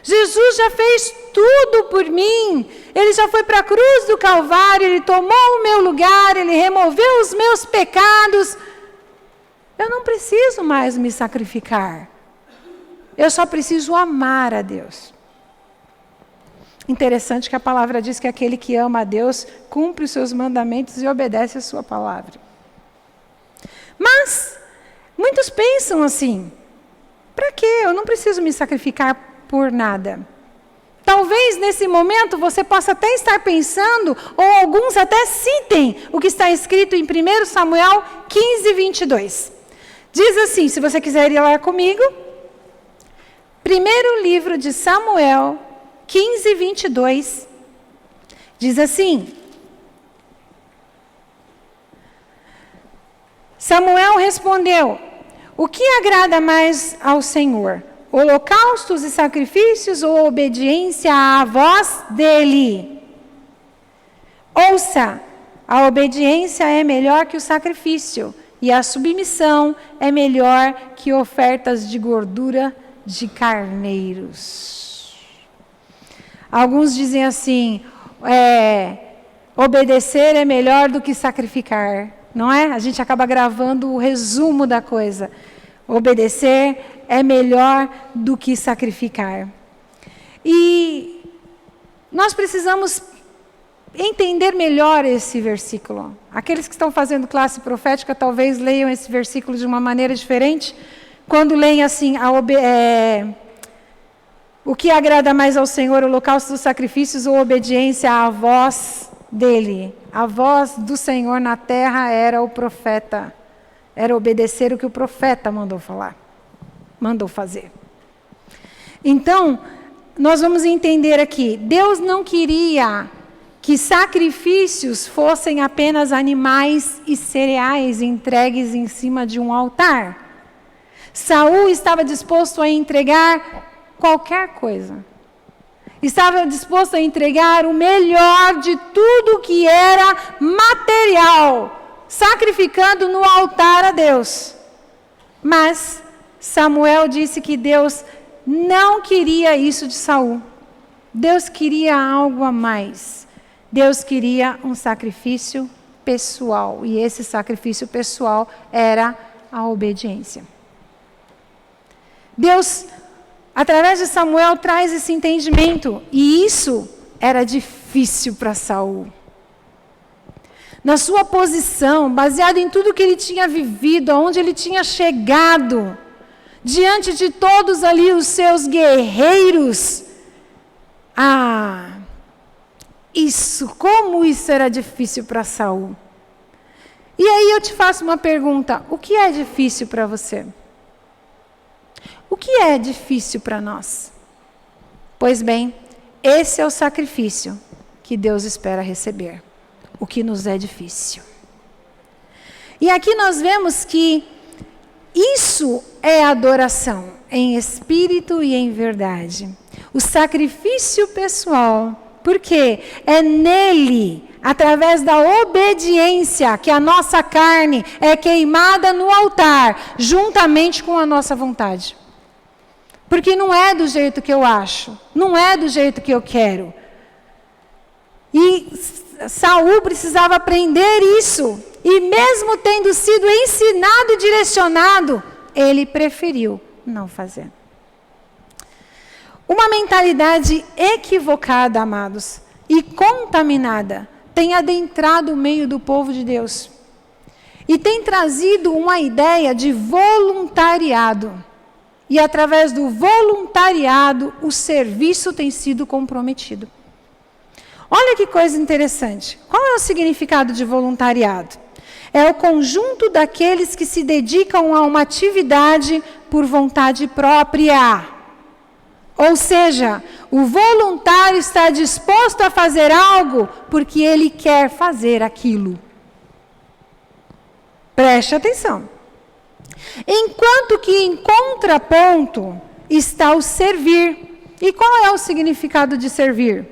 Jesus já fez tudo por mim, ele já foi para a cruz do Calvário, ele tomou o meu lugar, ele removeu os meus pecados. Eu não preciso mais me sacrificar. eu só preciso amar a Deus. Interessante que a palavra diz que aquele que ama a Deus cumpre os seus mandamentos e obedece a sua palavra. Mas muitos pensam assim: para quê? Eu não preciso me sacrificar por nada. Talvez nesse momento você possa até estar pensando, ou alguns até citem o que está escrito em 1 Samuel 15, 22. Diz assim, se você quiser ir lá comigo, primeiro livro de Samuel 15, 22, diz assim: Samuel respondeu: o que agrada mais ao Senhor? Holocaustos e sacrifícios ou obediência à voz dele? Ouça, a obediência é melhor que o sacrifício, e a submissão é melhor que ofertas de gordura de carneiros. Alguns dizem assim, obedecer é melhor do que sacrificar, não é? A gente acaba gravando o resumo da coisa. Obedecer é melhor do que sacrificar. E nós precisamos entender melhor esse versículo. Aqueles que estão fazendo classe profética talvez leiam esse versículo de uma maneira diferente. Quando leem assim, o que agrada mais ao Senhor, holocausto dos sacrifícios ou obediência à voz dele. A voz do Senhor na terra era o profeta. Era obedecer o que o profeta mandou falar, mandou fazer. Então, nós vamos entender aqui, Deus não queria que sacrifícios fossem apenas animais e cereais entregues em cima de um altar. Saul estava disposto a entregar qualquer coisa. Estava disposto a entregar o melhor de tudo que era material, sacrificando no altar a Deus. Mas Samuel disse que Deus não queria isso de Saul. Deus queria algo a mais. Deus queria um sacrifício pessoal. E esse sacrifício pessoal era a obediência. Deus, através de Samuel, traz esse entendimento. E isso era difícil para Saul. Na sua posição, baseado em tudo que ele tinha vivido, aonde ele tinha chegado, diante de todos ali os seus guerreiros, como isso era difícil para Saul. E aí eu te faço uma pergunta, o que é difícil para você? O que é difícil para nós? Pois bem, esse é o sacrifício que Deus espera receber. O que nos é difícil. E aqui nós vemos que isso é adoração, em espírito e em verdade. O sacrifício pessoal, porque é nele, através da obediência, que a nossa carne é queimada no altar, juntamente com a nossa vontade. Porque não é do jeito que eu acho, não é do jeito que eu quero. E Saul precisava aprender isso. E mesmo tendo sido ensinado e direcionado, ele preferiu não fazer. Uma mentalidade equivocada, amados, e contaminada, tem adentrado o meio do povo de Deus. E tem trazido uma ideia de voluntariado. E através do voluntariado, o serviço tem sido comprometido. Olha que coisa interessante. Qual é o significado de voluntariado? É o conjunto daqueles que se dedicam a uma atividade por vontade própria. Ou seja, o voluntário está disposto a fazer algo porque ele quer fazer aquilo. Preste atenção. Enquanto que em contraponto está o servir. E qual é o significado de servir?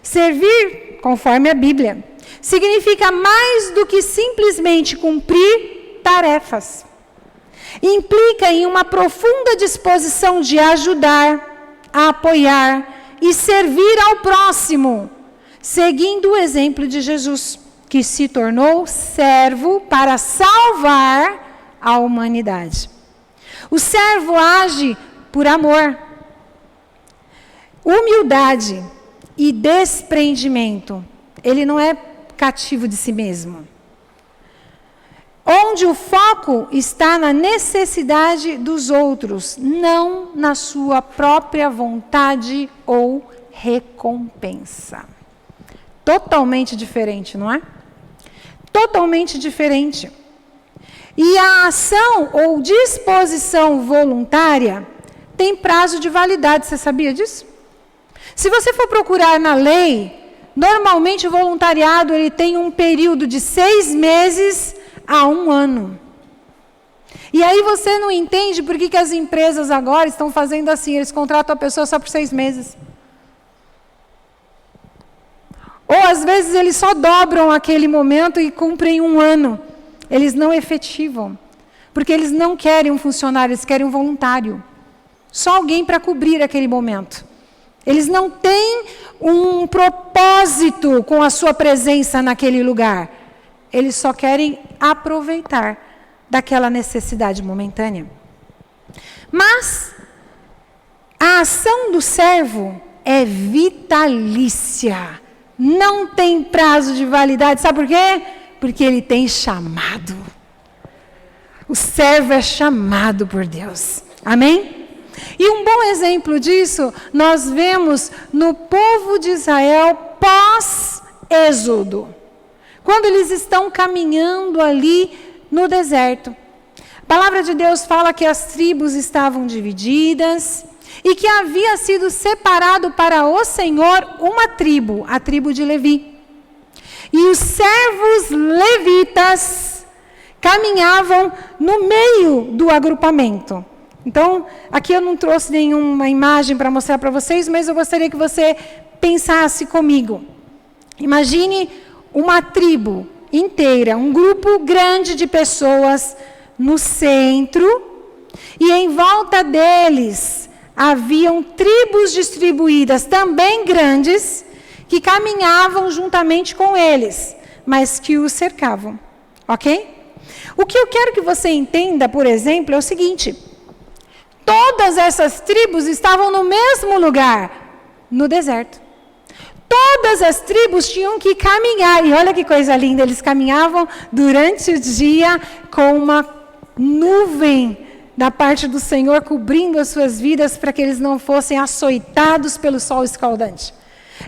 Servir, conforme a Bíblia, significa mais do que simplesmente cumprir tarefas. Implica em uma profunda disposição de ajudar, a apoiar e servir ao próximo, seguindo o exemplo de Jesus, que se tornou servo para salvar a humanidade. O servo age por amor. Humildade e desprendimento. Ele não é cativo de si mesmo. Onde o foco está na necessidade dos outros, não na sua própria vontade ou recompensa. Totalmente diferente, não é? Totalmente diferente. E a ação ou disposição voluntária tem prazo de validade, você sabia disso? Se você for procurar na lei, normalmente o voluntariado ele tem um período de 6 meses a 1 ano. E aí você não entende por que as empresas agora estão fazendo assim, eles contratam a pessoa só por 6 meses. Ou às vezes eles só dobram aquele momento e cumprem 1 ano. Eles não efetivam. Porque eles não querem um funcionário, eles querem um voluntário. Só alguém para cobrir aquele momento. Eles não têm um propósito com a sua presença naquele lugar. Eles só querem aproveitar daquela necessidade momentânea. Mas a ação do servo é vitalícia. Não tem prazo de validade. Sabe por quê? Porque ele tem chamado. O servo é chamado por Deus. Amém? E um bom exemplo disso nós vemos no povo de Israel pós-êxodo. Quando eles estão caminhando ali no deserto. A palavra de Deus fala que as tribos estavam divididas e que havia sido separado para o Senhor uma tribo, a tribo de Levi. E os servos levitas caminhavam no meio do agrupamento. Então, aqui eu não trouxe nenhuma imagem para mostrar para vocês, mas eu gostaria que você pensasse comigo. Imagine uma tribo inteira, um grupo grande de pessoas no centro, e em volta deles haviam tribos distribuídas, também grandes, que caminhavam juntamente com eles, mas que os cercavam, ok? O que eu quero que você entenda, por exemplo, é o seguinte: todas essas tribos estavam no mesmo lugar, no deserto. Todas as tribos tinham que caminhar, e olha que coisa linda, eles caminhavam durante o dia com uma nuvem da parte do Senhor cobrindo as suas vidas para que eles não fossem açoitados pelo sol escaldante.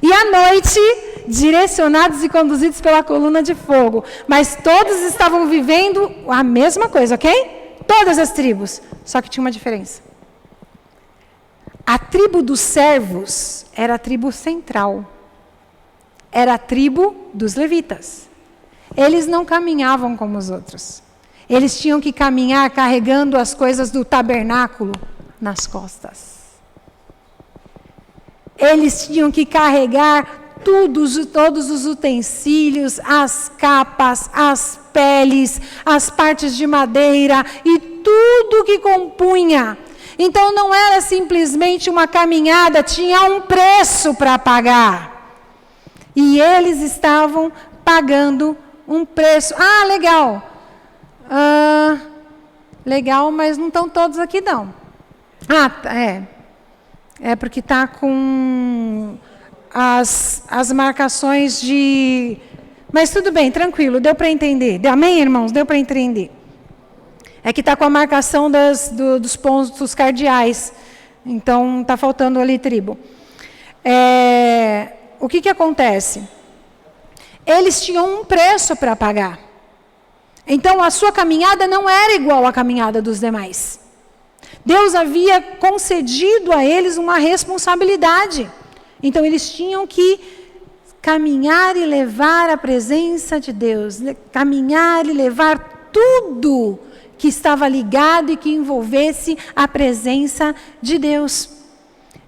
E à noite, direcionados e conduzidos pela coluna de fogo. Mas todos estavam vivendo a mesma coisa, ok? Todas as tribos, só que tinha uma diferença. A tribo dos servos era a tribo central. Era a tribo dos levitas. Eles não caminhavam como os outros. Eles tinham que caminhar carregando as coisas do tabernáculo nas costas. Eles tinham que carregar todos os utensílios, as capas, as peles, as partes de madeira e tudo que compunha. Então não era simplesmente uma caminhada, tinha um preço para pagar. E eles estavam pagando um preço. Ah, legal. Legal, mas não estão todos aqui não. É porque está com as marcações de... Mas tudo bem, tranquilo, deu para entender. Amém, irmãos? Deu para entender. É que está com a marcação dos pontos cardeais. Então, está faltando ali tribo. O que acontece? Eles tinham um preço para pagar. Então, a sua caminhada não era igual à caminhada dos demais. Deus havia concedido a eles uma responsabilidade. Então, eles tinham que caminhar e levar a presença de Deus. Caminhar e levar tudo que estava ligado e que envolvesse a presença de Deus.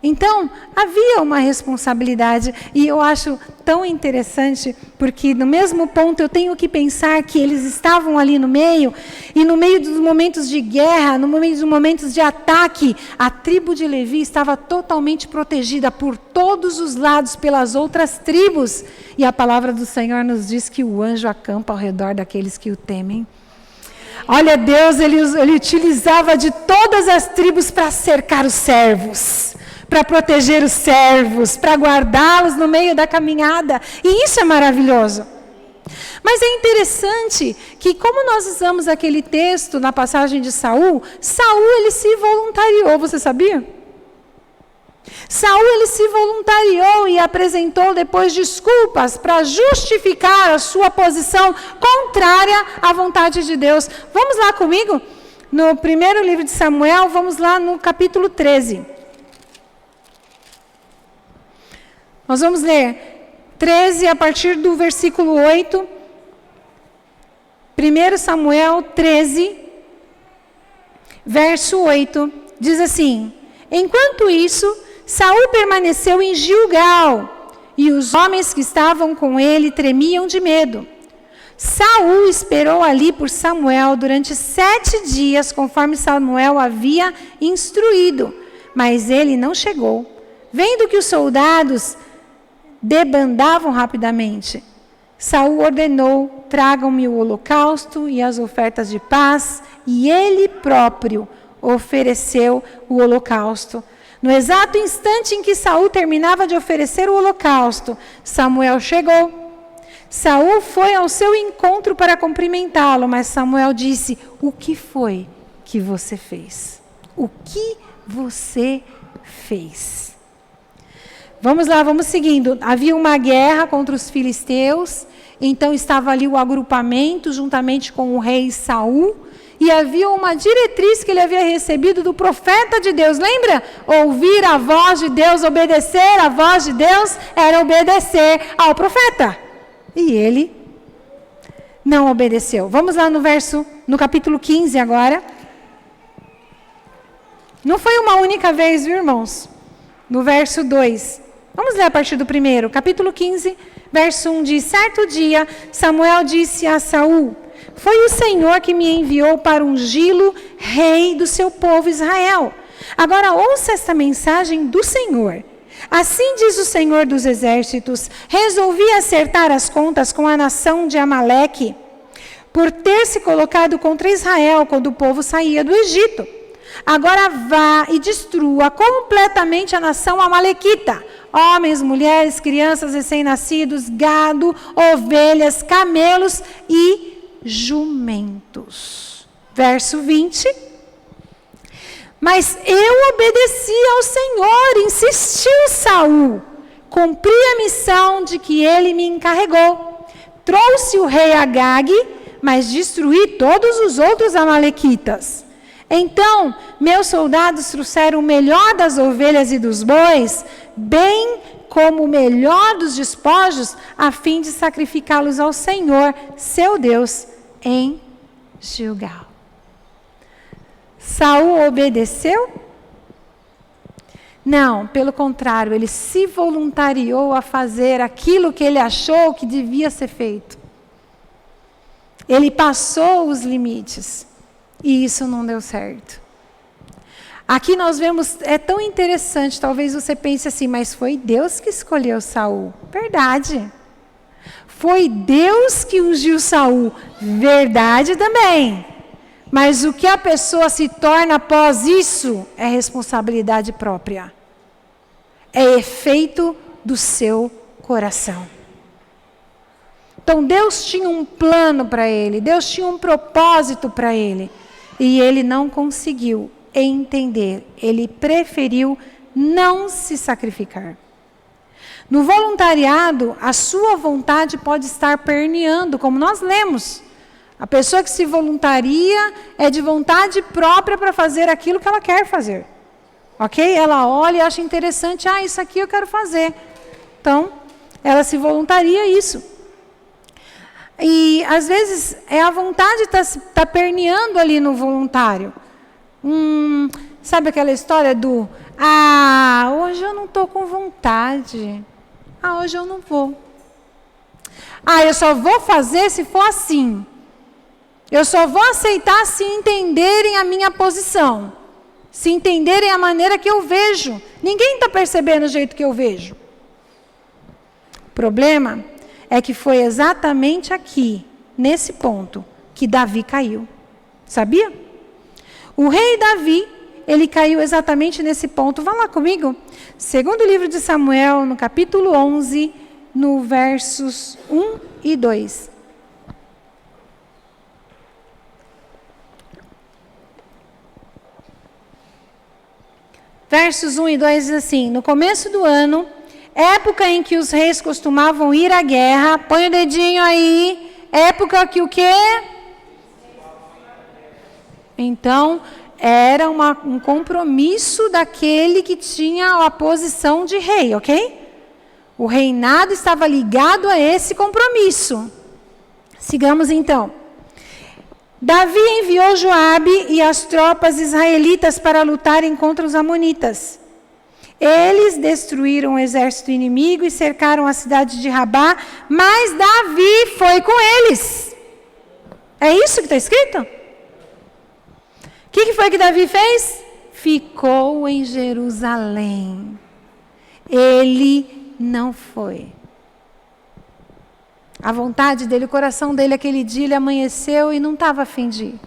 Então, havia uma responsabilidade, e eu acho tão interessante, porque no mesmo ponto eu tenho que pensar que eles estavam ali no meio, e no meio dos momentos de guerra, no meio dos momentos de ataque, a tribo de Levi estava totalmente protegida por todos os lados pelas outras tribos, e a palavra do Senhor nos diz que o anjo acampa ao redor daqueles que o temem. Olha, Deus, ele utilizava de todas as tribos para cercar os servos, para proteger os servos, para guardá-los no meio da caminhada. E isso é maravilhoso. Mas é interessante que, como nós usamos aquele texto na passagem de Saul, ele se voluntariou, você sabia? Saul, ele se voluntariou e apresentou depois desculpas para justificar a sua posição contrária à vontade de Deus. Vamos lá comigo? No primeiro livro de Samuel, vamos lá no capítulo 13. Nós vamos ler 13 a partir do versículo 8. 1 Samuel 13, verso 8, diz assim: enquanto isso, Saul permaneceu em Gilgal, e os homens que estavam com ele tremiam de medo. Saul esperou ali por Samuel durante 7 dias, conforme Samuel havia instruído, mas ele não chegou. Vendo que os soldados debandavam rapidamente, Saul ordenou: tragam-me o holocausto e as ofertas de paz, e ele próprio ofereceu o holocausto. No exato instante em que Saul terminava de oferecer o holocausto, Samuel chegou. Saul foi ao seu encontro para cumprimentá-lo, mas Samuel disse: o que foi que você fez? O que você fez? Vamos lá, vamos seguindo. Havia uma guerra contra os filisteus, então estava ali o agrupamento juntamente com o rei Saul, e havia uma diretriz que ele havia recebido do profeta de Deus. Lembra? Ouvir a voz de Deus, obedecer a voz de Deus, era obedecer ao profeta. E ele não obedeceu. Vamos lá no capítulo 15 agora. Não foi uma única vez, viu, irmãos? No verso 2. Vamos ler a partir do 1º. Capítulo 15, verso 1 diz: certo dia, Samuel disse a Saul: foi o Senhor que me enviou para ungí-lo rei do seu povo Israel. Agora ouça esta mensagem do Senhor. Assim diz o Senhor dos exércitos: resolvi acertar as contas com a nação de Amaleque, por ter se colocado contra Israel quando o povo saía do Egito. Agora vá e destrua completamente a nação amalequita: homens, mulheres, crianças recém-nascidos, gado, ovelhas, camelos e jumentos. Verso 20. Mas eu obedeci ao Senhor, insistiu Saul. Cumpri a missão de que ele me encarregou. Trouxe o rei Agag, mas destruí todos os outros amalequitas. Então, meus soldados trouxeram o melhor das ovelhas e dos bois, bem como o melhor dos despojos, a fim de sacrificá-los ao Senhor, seu Deus, em Gilgal. Saul obedeceu? Não, pelo contrário, ele se voluntariou a fazer aquilo que ele achou que devia ser feito. Ele passou os limites e isso não deu certo. Aqui nós vemos, é tão interessante, talvez você pense assim, mas foi Deus que escolheu Saul. Verdade. Foi Deus que ungiu Saul. Verdade também. Mas o que a pessoa se torna após isso é responsabilidade própria. É efeito do seu coração. Então Deus tinha um plano para ele, Deus tinha um propósito para ele. E ele não conseguiu entender, ele preferiu não se sacrificar. No voluntariado, a sua vontade pode estar permeando, como nós lemos. A pessoa que se voluntaria é de vontade própria para fazer aquilo que ela quer fazer. Ok? Ela olha e acha interessante, isso aqui eu quero fazer. Então, ela se voluntaria a isso. E, às vezes, a vontade está permeando ali no voluntário. Sabe aquela história do, hoje eu não estou com vontade. Hoje eu não vou. Eu só vou fazer se for assim. Eu só vou aceitar se entenderem a minha posição. Se entenderem a maneira que eu vejo. Ninguém está percebendo o jeito que eu vejo. O problema é que foi exatamente aqui, nesse ponto, que Davi caiu. Sabia? O rei Davi, ele caiu exatamente nesse ponto. Vão lá comigo? Segundo livro de Samuel, no capítulo 11, no versos 1 e 2. Versos 1 e 2 diz assim: no começo do ano, época em que os reis costumavam ir à guerra, põe o dedinho aí, época que o quê? Então, era um compromisso daquele que tinha a posição de rei, ok? O reinado estava ligado a esse compromisso. Sigamos então. Davi enviou Joabe e as tropas israelitas para lutarem contra os amonitas. Eles destruíram o exército inimigo e cercaram a cidade de Rabá, mas Davi foi com eles. É isso que está escrito? O que foi que Davi fez? Ficou em Jerusalém. Ele não foi. A vontade dele, o coração dele, aquele dia, ele amanheceu e não estava a fim de ir.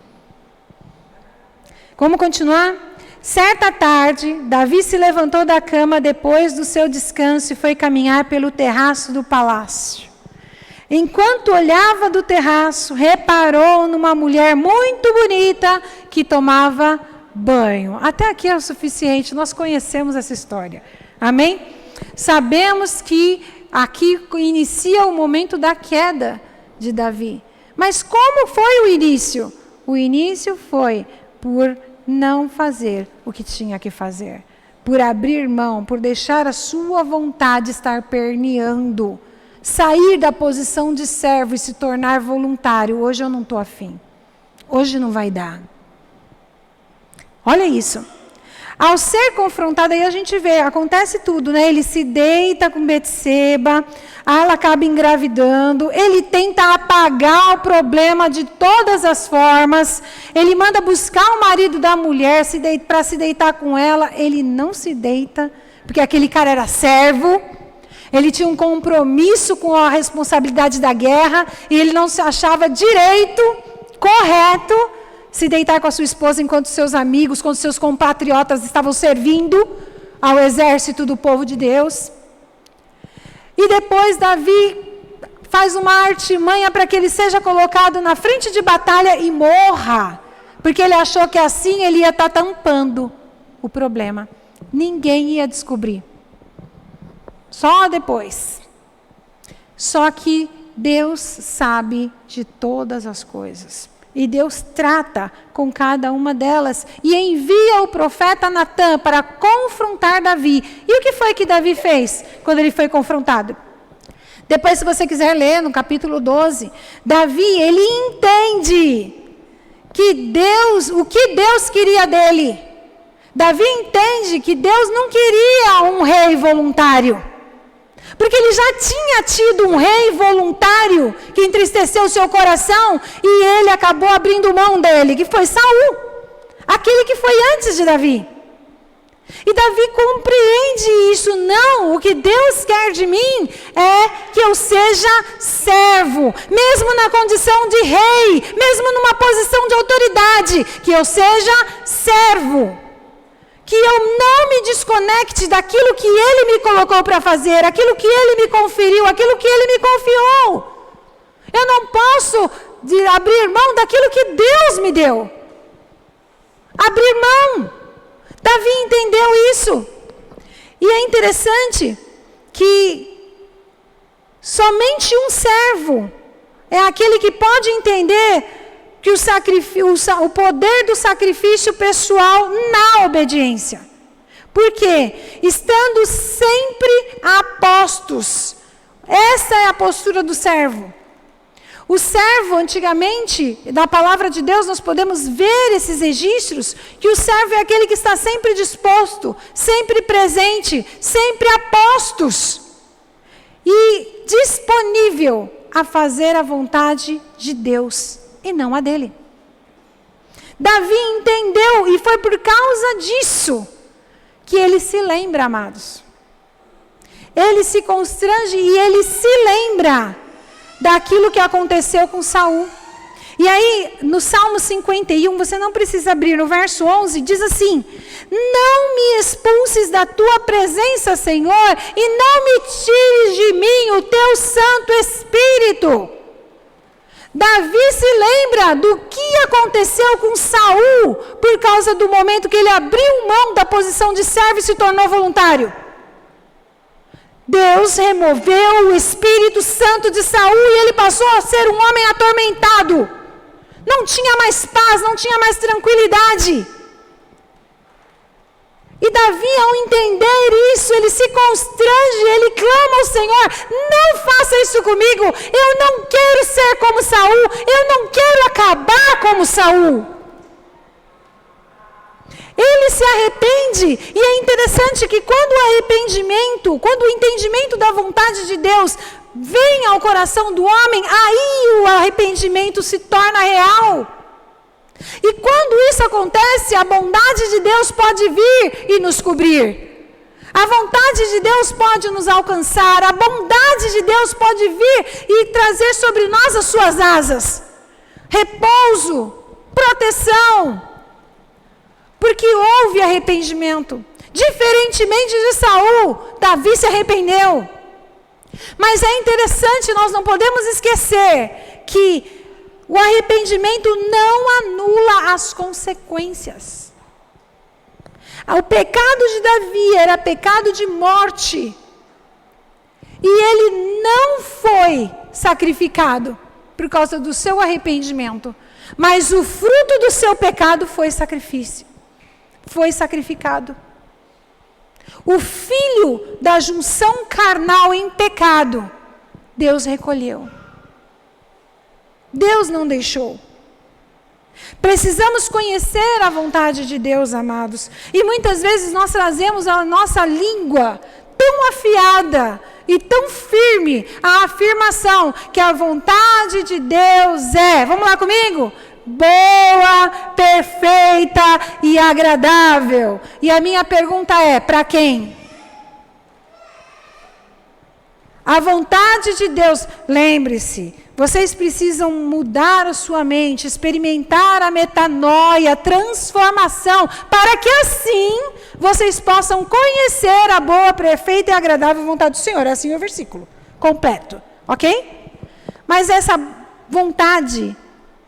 Como continuar? Certa tarde, Davi se levantou da cama depois do seu descanso e foi caminhar pelo terraço do palácio. Enquanto olhava do terraço, reparou numa mulher muito bonita que tomava banho. Até aqui é o suficiente, nós conhecemos essa história. Amém? Sabemos que aqui inicia o momento da queda de Davi. Mas como foi o início? O início foi por não fazer o que tinha que fazer. Por abrir mão, por deixar a sua vontade estar permeando. Sair da posição de servo e se tornar voluntário. Hoje eu não estou afim. Hoje não vai dar. Olha isso. Ao ser confrontado, aí a gente vê, acontece tudo, né? Ele se deita com Betseba, ela acaba engravidando, ele tenta apagar o problema de todas as formas, ele manda buscar o marido da mulher para se deitar com ela, ele não se deita, porque aquele cara era servo, ele tinha um compromisso com a responsabilidade da guerra, e ele não se achava correto, se deitar com a sua esposa enquanto seus amigos, quando seus compatriotas estavam servindo ao exército do povo de Deus. E depois Davi faz uma artimanha para que ele seja colocado na frente de batalha e morra, porque ele achou que assim ele ia estar tampando o problema. Ninguém ia descobrir. Só depois. Só que Deus sabe de todas as coisas. E Deus trata com cada uma delas e envia o profeta Natã para confrontar Davi. E o que foi que Davi fez quando ele foi confrontado? Depois, se você quiser ler no capítulo 12, Davi, ele entende que Deus, o que Deus queria dele. Davi entende que Deus não queria um rei voluntário. Porque ele já tinha tido um rei voluntário que entristeceu o seu coração e ele acabou abrindo mão dele, que foi Saul, aquele que foi antes de Davi. E Davi compreende isso. Não, o que Deus quer de mim é que eu seja servo, mesmo na condição de rei, mesmo numa posição de autoridade, que eu seja servo. Que eu não me desconecte daquilo que Ele me colocou para fazer, aquilo que Ele me conferiu, aquilo que Ele me confiou. Eu não posso abrir mão daquilo que Deus me deu. Abrir mão. Davi entendeu isso. E é interessante que somente um servo é aquele que pode entender que o poder do sacrifício pessoal na obediência. Por quê? Estando sempre a postos. Essa é a postura do servo. O servo, antigamente, na palavra de Deus, nós podemos ver esses registros, que o servo é aquele que está sempre disposto, sempre presente, sempre a postos. E disponível a fazer a vontade de Deus. E não a dele. Davi entendeu, e foi por causa disso que ele se lembra, amados. Ele se constrange e ele se lembra daquilo que aconteceu com Saul. E aí, no Salmo 51, você não precisa abrir, no verso 11, diz assim: não me expulses da tua presença, Senhor, e não me tires de mim o teu Santo Espírito. Davi se lembra do que aconteceu com Saul, por causa do momento que ele abriu mão da posição de servo e se tornou voluntário. Deus removeu o Espírito Santo de Saul e ele passou a ser um homem atormentado. Não tinha mais paz, não tinha mais tranquilidade. E Davi, ao entender isso, ele se constrange, ele clama ao Senhor: não faça isso comigo, eu não quero ser como Saul, eu não quero acabar como Saul. Ele se arrepende, e é interessante que quando o entendimento da vontade de Deus vem ao coração do homem, aí o arrependimento se torna real. E quando isso acontece, a bondade de Deus pode vir e nos cobrir. A vontade de Deus pode nos alcançar, a bondade de Deus pode vir e trazer sobre nós as suas asas. Repouso, proteção. Porque houve arrependimento. Diferentemente de Saul, Davi se arrependeu. Mas é interessante, nós não podemos esquecer que o arrependimento não anula as consequências. O pecado de Davi era pecado de morte. E ele não foi sacrificado por causa do seu arrependimento. Mas o fruto do seu pecado foi sacrifício. Foi sacrificado. O filho da junção carnal em pecado, Deus recolheu. Deus não deixou. Precisamos conhecer a vontade de Deus, amados. E muitas vezes nós trazemos a nossa língua tão afiada e tão firme a afirmação que a vontade de Deus é, vamos lá comigo? Boa, perfeita e agradável. E a minha pergunta é: para quem? A vontade de Deus, lembre-se, vocês precisam mudar a sua mente, experimentar a metanoia, transformação, para que assim vocês possam conhecer a boa, perfeita e agradável vontade do Senhor. É assim o versículo completo, ok? Mas essa vontade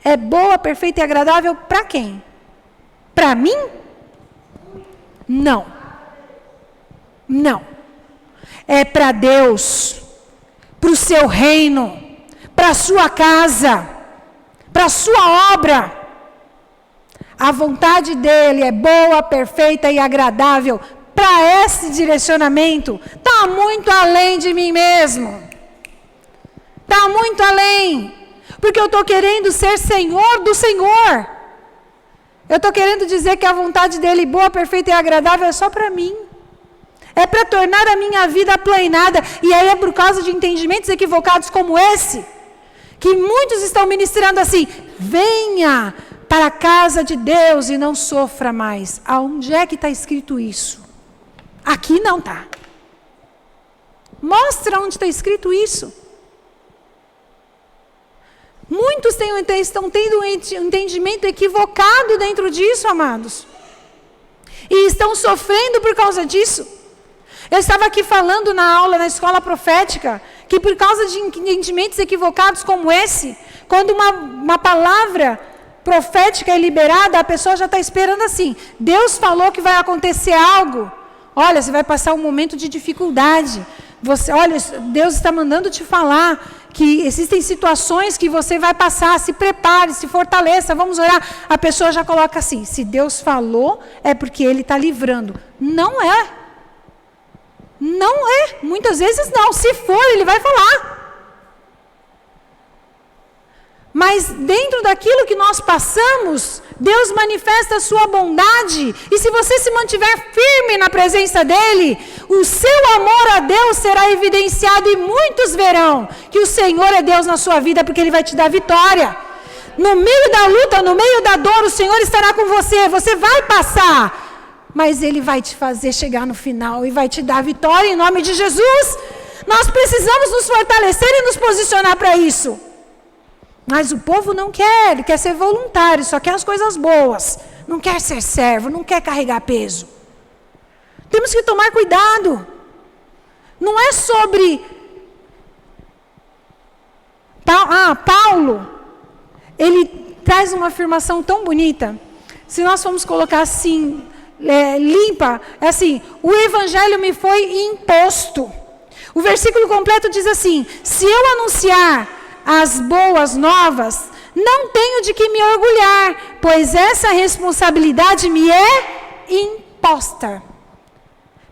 é boa, perfeita e agradável para quem? Para mim? Não. Não. É para Deus, para o seu reino, para a sua casa, para a sua obra. A vontade dele é boa, perfeita e agradável. Para esse direcionamento, está muito além de mim mesmo. Está muito além. Porque eu estou querendo ser Senhor do Senhor. Eu estou querendo dizer que a vontade dele, boa, perfeita e agradável, é só para mim. É para tornar a minha vida aplainada. E aí é por causa de entendimentos equivocados como esse, que muitos estão ministrando assim: venha para a casa de Deus e não sofra mais. Aonde é que está escrito isso? Aqui não está. Mostra onde está escrito isso. Muitos estão tendo um entendimento equivocado dentro disso, amados. E estão sofrendo por causa disso. Eu estava aqui falando na aula, na escola profética, que por causa de entendimentos equivocados como esse, quando uma palavra profética é liberada, a pessoa já está esperando assim: Deus falou que vai acontecer algo. Olha, você vai passar um momento de dificuldade. Olha, Deus está mandando te falar que existem situações que você vai passar, se prepare, se fortaleça, vamos orar. A pessoa já coloca assim: se Deus falou, é porque Ele está livrando. Não é. Não é. Muitas vezes não. Se for, Ele vai falar. Mas dentro daquilo que nós passamos, Deus manifesta a sua bondade. E se você se mantiver firme na presença dEle, o seu amor a Deus será evidenciado e muitos verão que o Senhor é Deus na sua vida, porque Ele vai te dar vitória. No meio da luta, no meio da dor, o Senhor estará com você. Você vai passar, mas Ele vai te fazer chegar no final e vai te dar vitória em nome de Jesus. Nós precisamos nos fortalecer e nos posicionar para isso. Mas o povo não quer, ele quer ser voluntário, só quer as coisas boas. Não quer ser servo, não quer carregar peso. Temos que tomar cuidado. Não é sobre... Paulo, ele traz uma afirmação tão bonita. Se nós formos colocar assim, limpa, é assim, o evangelho me foi imposto. O versículo completo diz assim: se eu anunciar as boas novas, não tenho de que me orgulhar, pois essa responsabilidade me é imposta.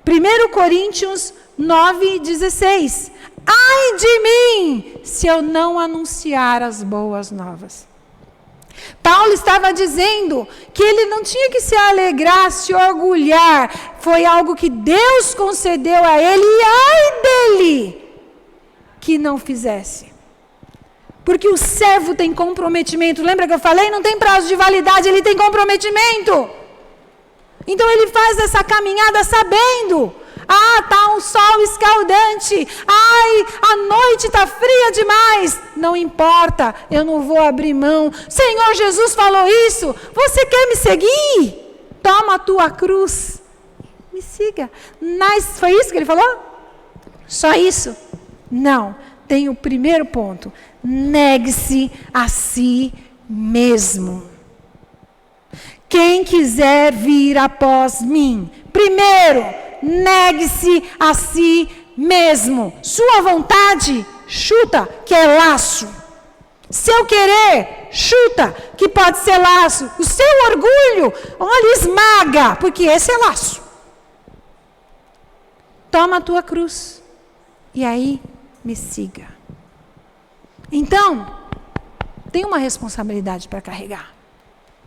1 Coríntios 9:16. Ai de mim, se eu não anunciar as boas novas. Paulo estava dizendo que ele não tinha que se alegrar, se orgulhar. Foi algo que Deus concedeu a ele, e ai dele que não fizesse. Porque o servo tem comprometimento. Lembra que eu falei? Não tem prazo de validade, ele tem comprometimento. Então ele faz essa caminhada sabendo: tá um sol escaldante. Ai, a noite está fria demais. Não importa, eu não vou abrir mão. Senhor Jesus falou isso. Você quer me seguir? Toma a tua cruz. Me siga. Mas foi isso que ele falou? Só isso? Não. Tem o primeiro ponto. Negue-se a si mesmo. Quem quiser vir após mim, primeiro, negue-se a si mesmo. Sua vontade, chuta, que é laço. Seu querer, chuta, que pode ser laço. O seu orgulho, olha, esmaga, porque esse é laço. Toma a tua cruz e aí me siga. Então, tem uma responsabilidade para carregar.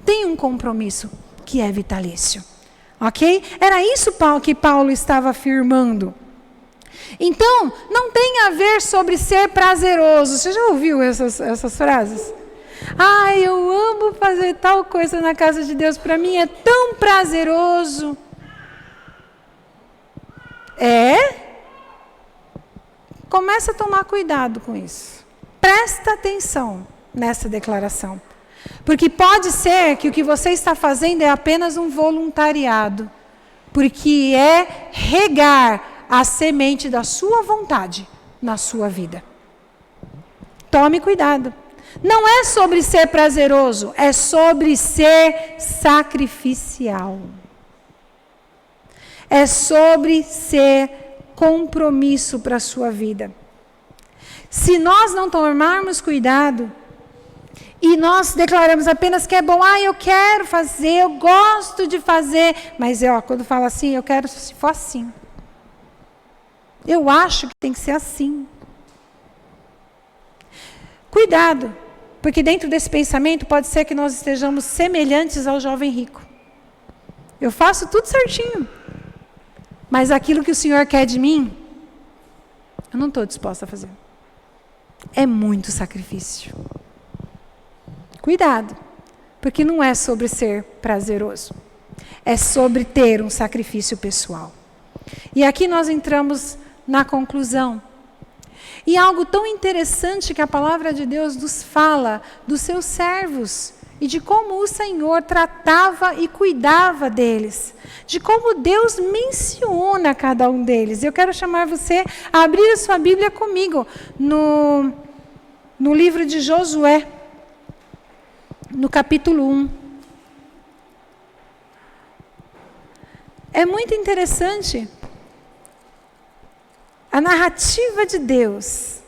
Tem um compromisso que é vitalício. Ok? Era isso que Paulo estava afirmando. Então, não tem a ver sobre ser prazeroso. Você já ouviu essas frases? Eu amo fazer tal coisa na casa de Deus. Para mim é tão prazeroso. Começa a tomar cuidado com isso. Presta atenção nessa declaração. Porque pode ser que o que você está fazendo é apenas um voluntariado. Porque é regar a semente da sua vontade na sua vida. Tome cuidado. Não é sobre ser prazeroso, é sobre ser sacrificial. É sobre ser compromisso para a sua vida. Se nós não tomarmos cuidado, e nós declaramos apenas que é bom, eu quero fazer, eu gosto de fazer, mas quando fala assim, eu quero se for assim. Eu acho que tem que ser assim. Cuidado, porque dentro desse pensamento pode ser que nós estejamos semelhantes ao jovem rico. Eu faço tudo certinho, mas aquilo que o Senhor quer de mim, eu não estou disposta a fazer. É muito sacrifício. Cuidado, porque não é sobre ser prazeroso. É sobre ter um sacrifício pessoal. E aqui nós entramos na conclusão. E algo tão interessante que a palavra de Deus nos fala dos seus servos e de como o Senhor tratava e cuidava deles. De como Deus menciona cada um deles. Eu quero chamar você a abrir a sua Bíblia comigo no livro de Josué. No capítulo 1. É muito interessante a narrativa de Deus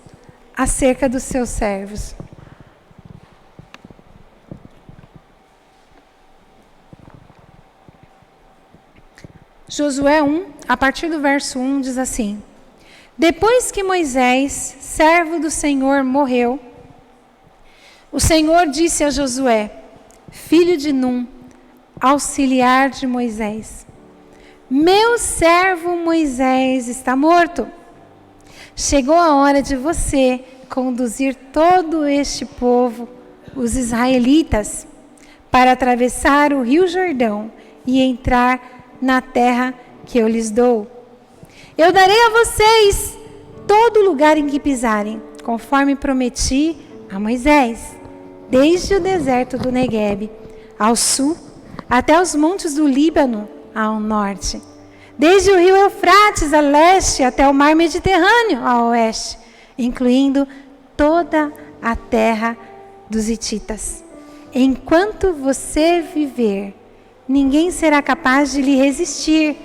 acerca dos seus servos. Josué 1, a partir do verso 1, diz assim: Depois que Moisés, servo do Senhor, morreu, o Senhor disse a Josué, filho de Num, auxiliar de Moisés: Meu servo Moisés está morto. Chegou a hora de você conduzir todo este povo, os israelitas, para atravessar o rio Jordão e entrar na terra que eu lhes dou. Eu darei a vocês todo lugar em que pisarem, conforme prometi a Moisés. desde o deserto do Neguebe ao sul, até os montes do Líbano ao norte, desde o rio Eufrates a leste até o mar Mediterrâneo a oeste, incluindo toda a terra dos hititas. Enquanto você viver, ninguém será capaz de lhe resistir,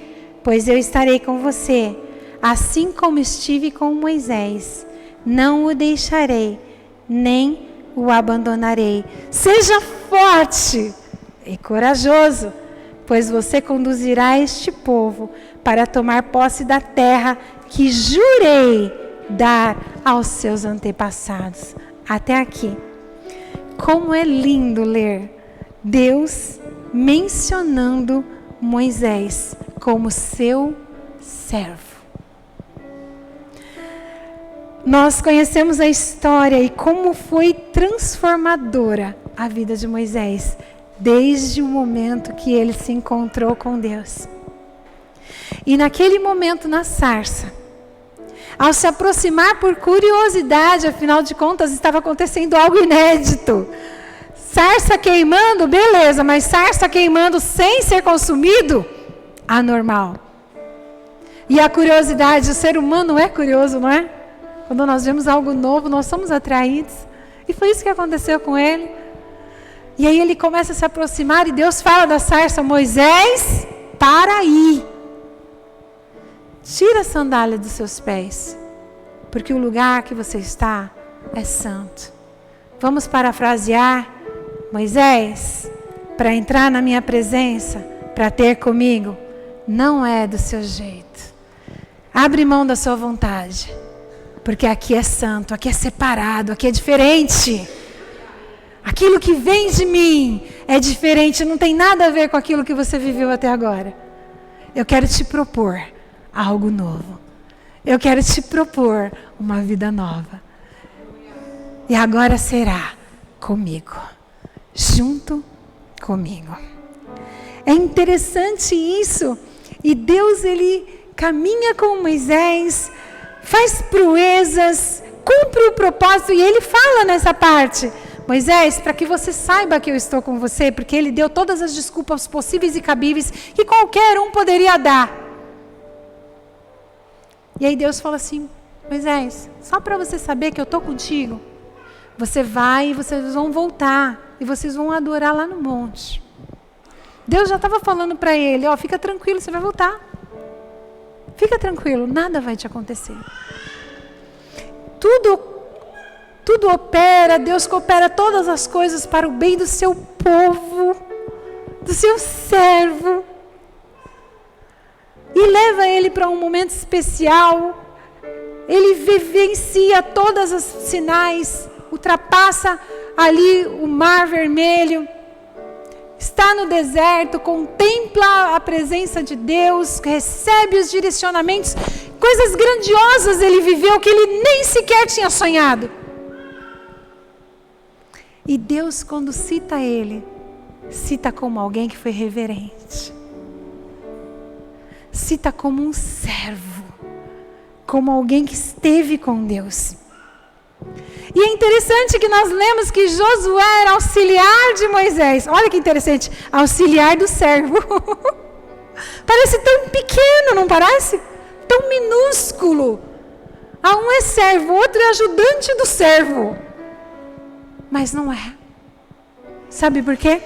pois eu estarei com você, assim como estive com Moisés. Não o deixarei, nem o abandonarei. Seja forte e corajoso, pois você conduzirá este povo para tomar posse da terra que jurei dar aos seus antepassados. Até aqui. Como é lindo ler Deus mencionando Moisés como seu servo. Nós conhecemos a história e como foi transformadora a vida de Moisés, desde o momento que ele se encontrou com Deus. E naquele momento na sarça, ao se aproximar por curiosidade, afinal de contas estava acontecendo algo inédito. Sarça queimando, beleza, mas sarça queimando sem ser consumido, anormal. E a curiosidade, o ser humano é curioso, não é? Quando nós vemos algo novo, nós somos atraídos. E foi isso que aconteceu com ele. E aí ele começa a se aproximar e Deus fala da sarça: Moisés, para aí. Tira a sandália dos seus pés, porque o lugar que você está é santo. Vamos parafrasear: Moisés, para entrar na minha presença, para ter comigo, não é do seu jeito. Abre mão da sua vontade, porque aqui é santo, aqui é separado, aqui é diferente. Aquilo que vem de mim é diferente, não tem nada a ver com aquilo que você viveu até agora. Eu quero te propor algo novo. Eu quero te propor uma vida nova. E agora será comigo, junto comigo. É interessante isso. E Deus, ele caminha com Moisés, faz proezas, cumpre o propósito. E ele fala nessa parte: Moisés, para que você saiba que eu estou com você, porque ele deu todas as desculpas possíveis e cabíveis que qualquer um poderia dar. E aí Deus fala assim: Moisés, só para você saber que eu estou contigo, você vai e vocês vão voltar e vocês vão adorar lá no monte. Deus já estava falando para ele: ó, fica tranquilo, você vai voltar. Fica tranquilo, nada vai te acontecer. Tudo opera, Deus coopera todas as coisas para o bem do seu povo, do seu servo. E leva ele para um momento especial. Ele vivencia todos os sinais, ultrapassa ali o Mar Vermelho, está no deserto, contempla a presença de Deus, recebe os direcionamentos, coisas grandiosas ele viveu que ele nem sequer tinha sonhado. E Deus, quando cita ele, cita como alguém que foi reverente. Cita como um servo, como alguém que esteve com Deus. E é interessante que nós lemos que Josué era auxiliar de Moisés. Olha que interessante, auxiliar do servo. Parece tão pequeno, não parece? Tão minúsculo. Um é servo, o outro é ajudante do servo. Mas não é. Sabe por quê?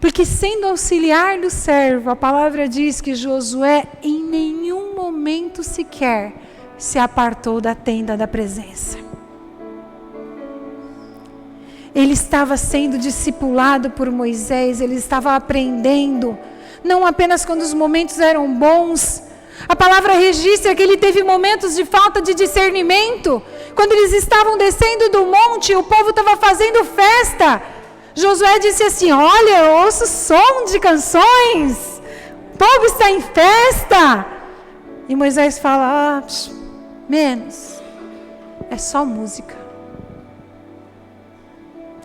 Porque sendo auxiliar do servo, a palavra diz que Josué em nenhum momento sequer se apartou da tenda da presença. Ele estava sendo discipulado por Moisés, ele estava aprendendo, não apenas quando os momentos eram bons. A palavra registra que ele teve momentos de falta de discernimento. Quando eles estavam descendo do monte, o povo estava fazendo festa. Josué disse assim: olha, eu ouço som de canções, o povo está em festa. E Moisés fala: menos, é só música.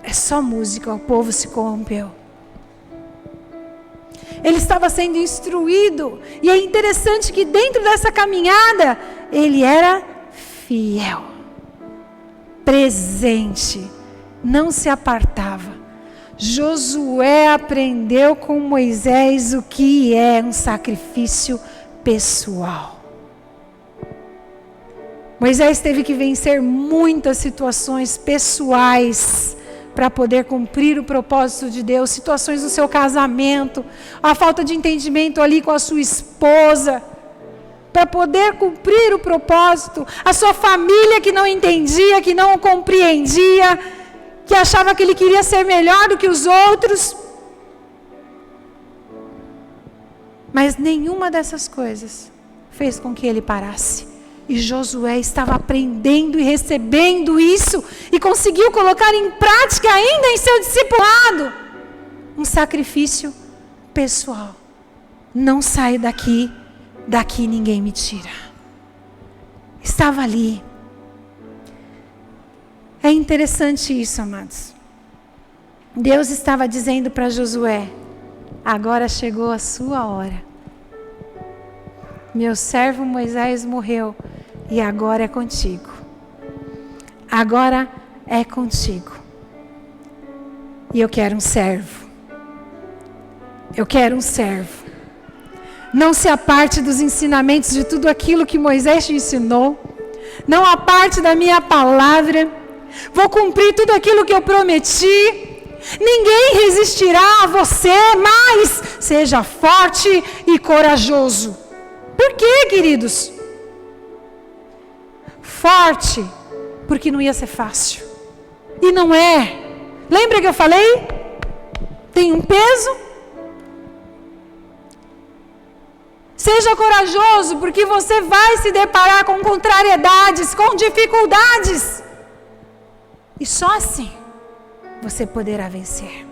É só música, o povo se corrompeu. Ele estava sendo instruído. E é interessante que dentro dessa caminhada, ele era fiel, presente, não se apartava. Josué aprendeu com Moisés o que é um sacrifício pessoal. Moisés teve que vencer muitas situações pessoais para poder cumprir o propósito de Deus, situações no seu casamento, a falta de entendimento ali com a sua esposa, para poder cumprir o propósito, a sua família que não entendia, que não o compreendia, que achava que ele queria ser melhor do que os outros. Mas nenhuma dessas coisas fez com que ele parasse. E Josué estava aprendendo e recebendo isso, e conseguiu colocar em prática ainda em seu discipulado, um sacrifício pessoal. Não saio daqui ninguém me tira. Estava ali. É interessante isso, amados. Deus estava dizendo para Josué: agora chegou a sua hora. Meu servo Moisés morreu, e agora é contigo. Agora é contigo. E eu quero um servo. Eu quero um servo. Não se aparte dos ensinamentos de tudo aquilo que Moisés te ensinou. Não aparte da minha palavra. Vou cumprir tudo aquilo que eu prometi. Ninguém resistirá a você, mas seja forte e corajoso. Por quê, queridos? Forte, porque não ia ser fácil. E não é. Lembra que eu falei? Tem um peso. Seja corajoso, porque você vai se deparar com contrariedades, com dificuldades. E só assim você poderá vencer.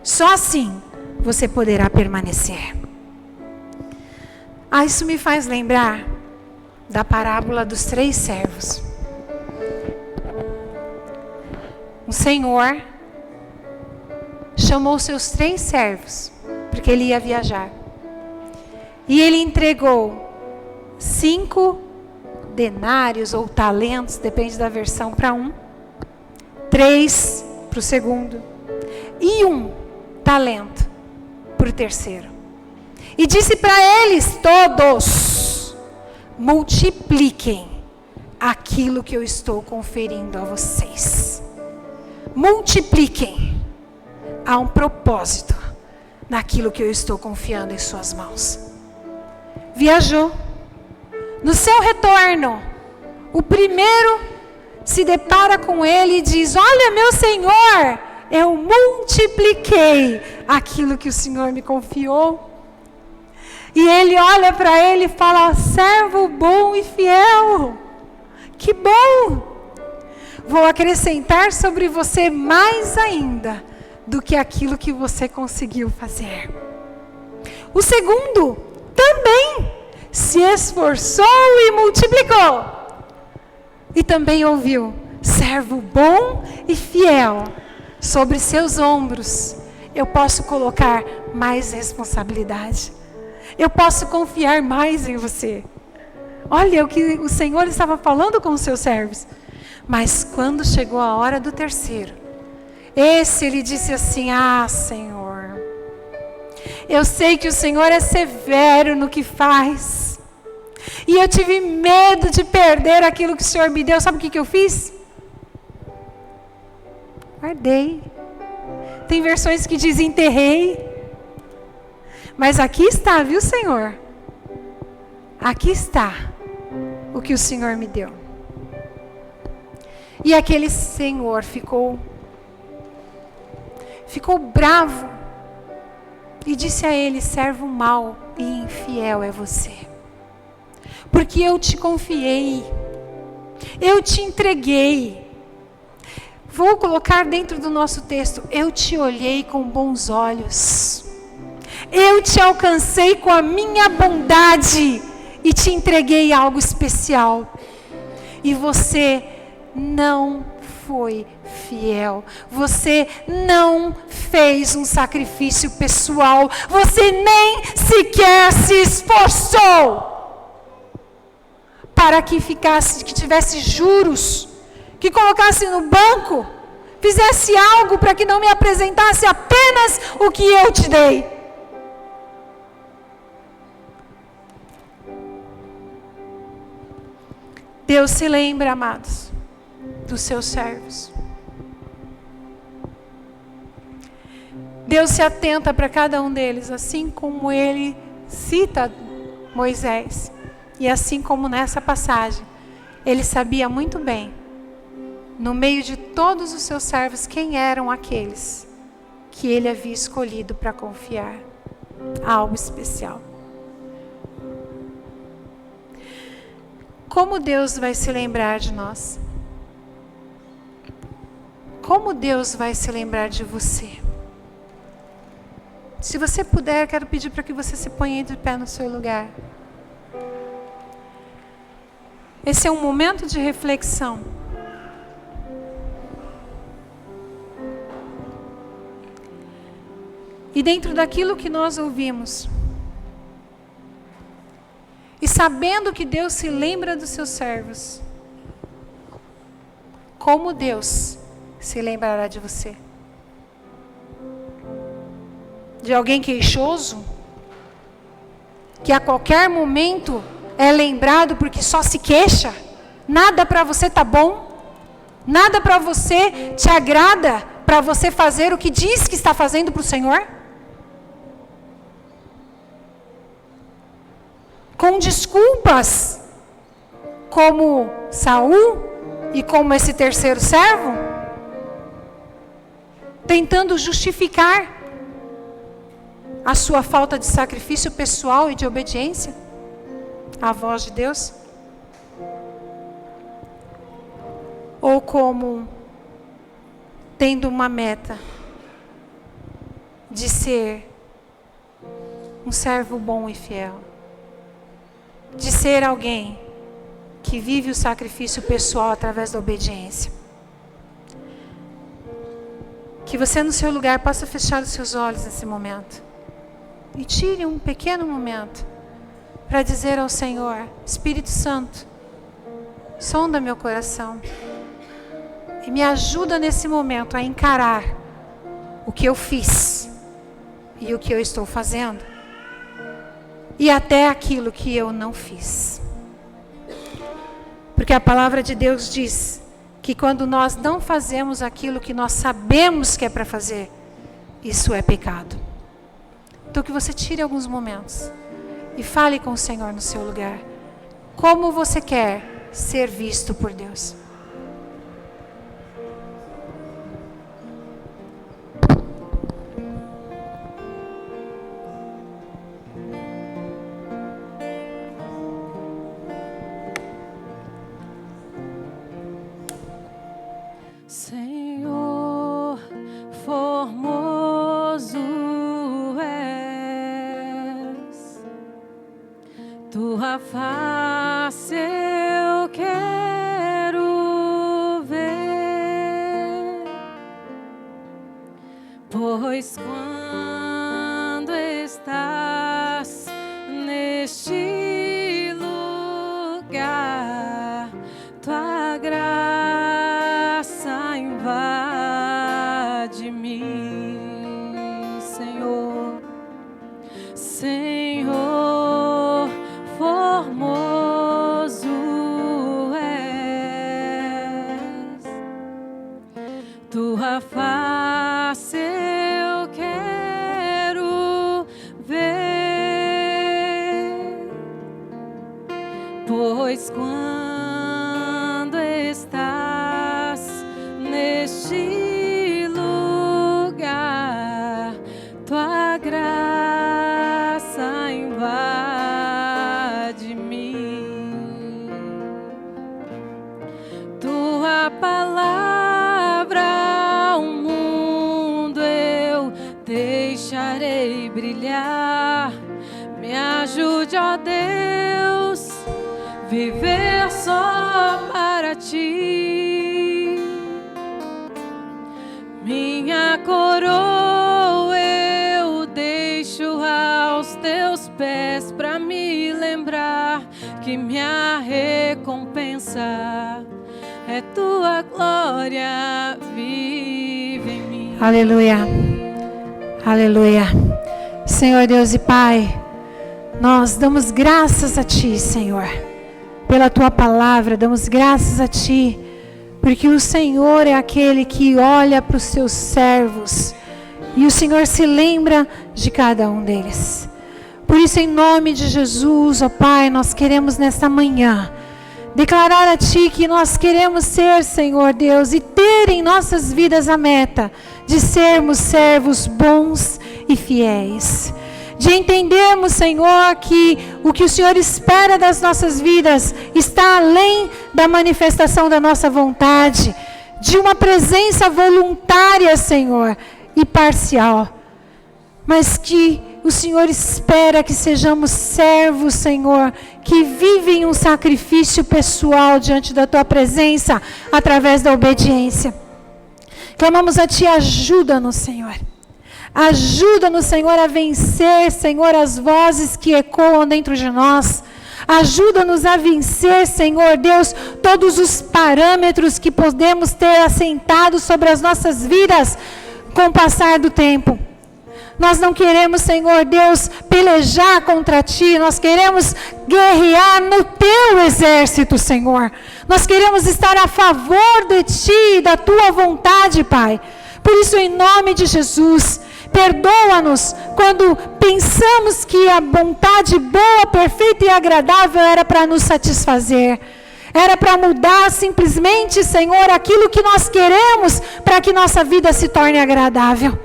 Só assim você poderá permanecer. Isso me faz lembrar da parábola dos 3 servos. O Senhor chamou seus 3 servos, porque ele ia viajar. E ele entregou 5 denários ou talentos, depende da versão, para um, 3 para o segundo, e 1 talento para o terceiro. E disse para eles todos: multipliquem aquilo que eu estou conferindo a vocês. Multipliquem. Há um propósito naquilo que eu estou confiando em suas mãos. Viajou. No seu retorno, o primeiro se depara com ele e diz: olha, meu Senhor, eu multipliquei aquilo que o Senhor me confiou. E ele olha para ele e fala: servo bom e fiel, que bom, vou acrescentar sobre você mais ainda do que aquilo que você conseguiu fazer. O segundo também se esforçou e multiplicou. E também ouviu: servo bom e fiel, sobre seus ombros eu posso colocar mais responsabilidade. Eu posso confiar mais em você. Olha o que o Senhor estava falando com os seus servos. Mas quando chegou a hora do terceiro, esse ele disse assim: Senhor, eu sei que o Senhor é severo no que faz. E eu tive medo de perder aquilo que o Senhor me deu. Sabe o que eu fiz? Guardei. Tem versões que dizem enterrei. Mas aqui está, viu, Senhor? Aqui está o que o Senhor me deu. E aquele senhor ficou bravo e disse a ele: servo mau e infiel é você, porque eu te confiei, eu te entreguei. Vou colocar dentro do nosso texto: eu te olhei com bons olhos, eu te alcancei com a minha bondade e te entreguei algo especial. E você não foi fiel. Você não fez um sacrifício pessoal. Você nem sequer se esforçou para que tivesse juros, que colocasse no banco, fizesse algo para que não me apresentasse apenas o que eu te dei. Deus se lembra, amados, dos seus servos. Deus se atenta para cada um deles, assim como Ele cita Moisés. E assim como nessa passagem, Ele sabia muito bem, no meio de todos os seus servos, quem eram aqueles que Ele havia escolhido para confiar algo especial. Como Deus vai se lembrar de nós? Como Deus vai se lembrar de você? Se você puder, quero pedir para que você se ponha de pé no seu lugar. Esse é um momento de reflexão. E dentro daquilo que nós ouvimos, e sabendo que Deus se lembra dos seus servos, como Deus se lembrará de você? De alguém queixoso, que a qualquer momento é lembrado porque só se queixa, nada para você tá bom, nada para você te agrada, para você fazer o que diz que está fazendo para o Senhor? Com desculpas, como Saul e como esse terceiro servo, tentando justificar a sua falta de sacrifício pessoal e de obediência à voz de Deus? Ou como tendo uma meta de ser um servo bom e fiel, de ser alguém que vive o sacrifício pessoal através da obediência? Que você no seu lugar possa fechar os seus olhos nesse momento. E tire um pequeno momento para dizer ao Senhor: Espírito Santo, sonda meu coração e me ajuda nesse momento a encarar o que eu fiz e o que eu estou fazendo e até aquilo que eu não fiz. Porque a palavra de Deus diz que quando nós não fazemos aquilo que nós sabemos que é para fazer, isso é pecado. Então que você tire alguns momentos e fale com o Senhor no seu lugar. Como você quer ser visto por Deus? Senhor, formoso tua face eu quero ver, pois quando estás neste lugar, tua graça invade-me, Senhor, Senhor. Formoso és, tua face eu quero ver, pois quando estás neste lugar, tua graça invade. Tua palavra ao mundo eu deixarei brilhar. Me ajude, ó Deus, viver só para ti. Minha coroa eu deixo aos teus pés para me lembrar que minha recompensa é tua glória vive em mim. Aleluia, aleluia. Senhor Deus e Pai, nós damos graças a Ti, Senhor, pela Tua palavra, damos graças a Ti, porque o Senhor é aquele que olha para os Seus servos, e o Senhor se lembra de cada um deles. Por isso, em nome de Jesus, ó Pai, nós queremos nesta manhã declarar a Ti que nós queremos ser, Senhor Deus, e ter em nossas vidas a meta de sermos servos bons e fiéis. De entendermos, Senhor, que o que o Senhor espera das nossas vidas está além da manifestação da nossa vontade, de uma presença voluntária, Senhor, e parcial. Mas que o Senhor espera que sejamos servos, Senhor, que vivem um sacrifício pessoal diante da Tua presença, através da obediência. Clamamos a Ti, ajuda-nos, Senhor. Ajuda-nos, Senhor, a vencer, Senhor, as vozes que ecoam dentro de nós. Ajuda-nos a vencer, Senhor Deus, todos os parâmetros que podemos ter assentados sobre as nossas vidas com o passar do tempo. Nós não queremos, Senhor Deus, pelejar contra Ti. Nós queremos guerrear no Teu exército, Senhor. Nós queremos estar a favor de Ti, da Tua vontade, Pai. Por isso, em nome de Jesus, perdoa-nos quando pensamos que a vontade boa, perfeita e agradável era para nos satisfazer. Era para mudar simplesmente, Senhor, aquilo que nós queremos para que nossa vida se torne agradável.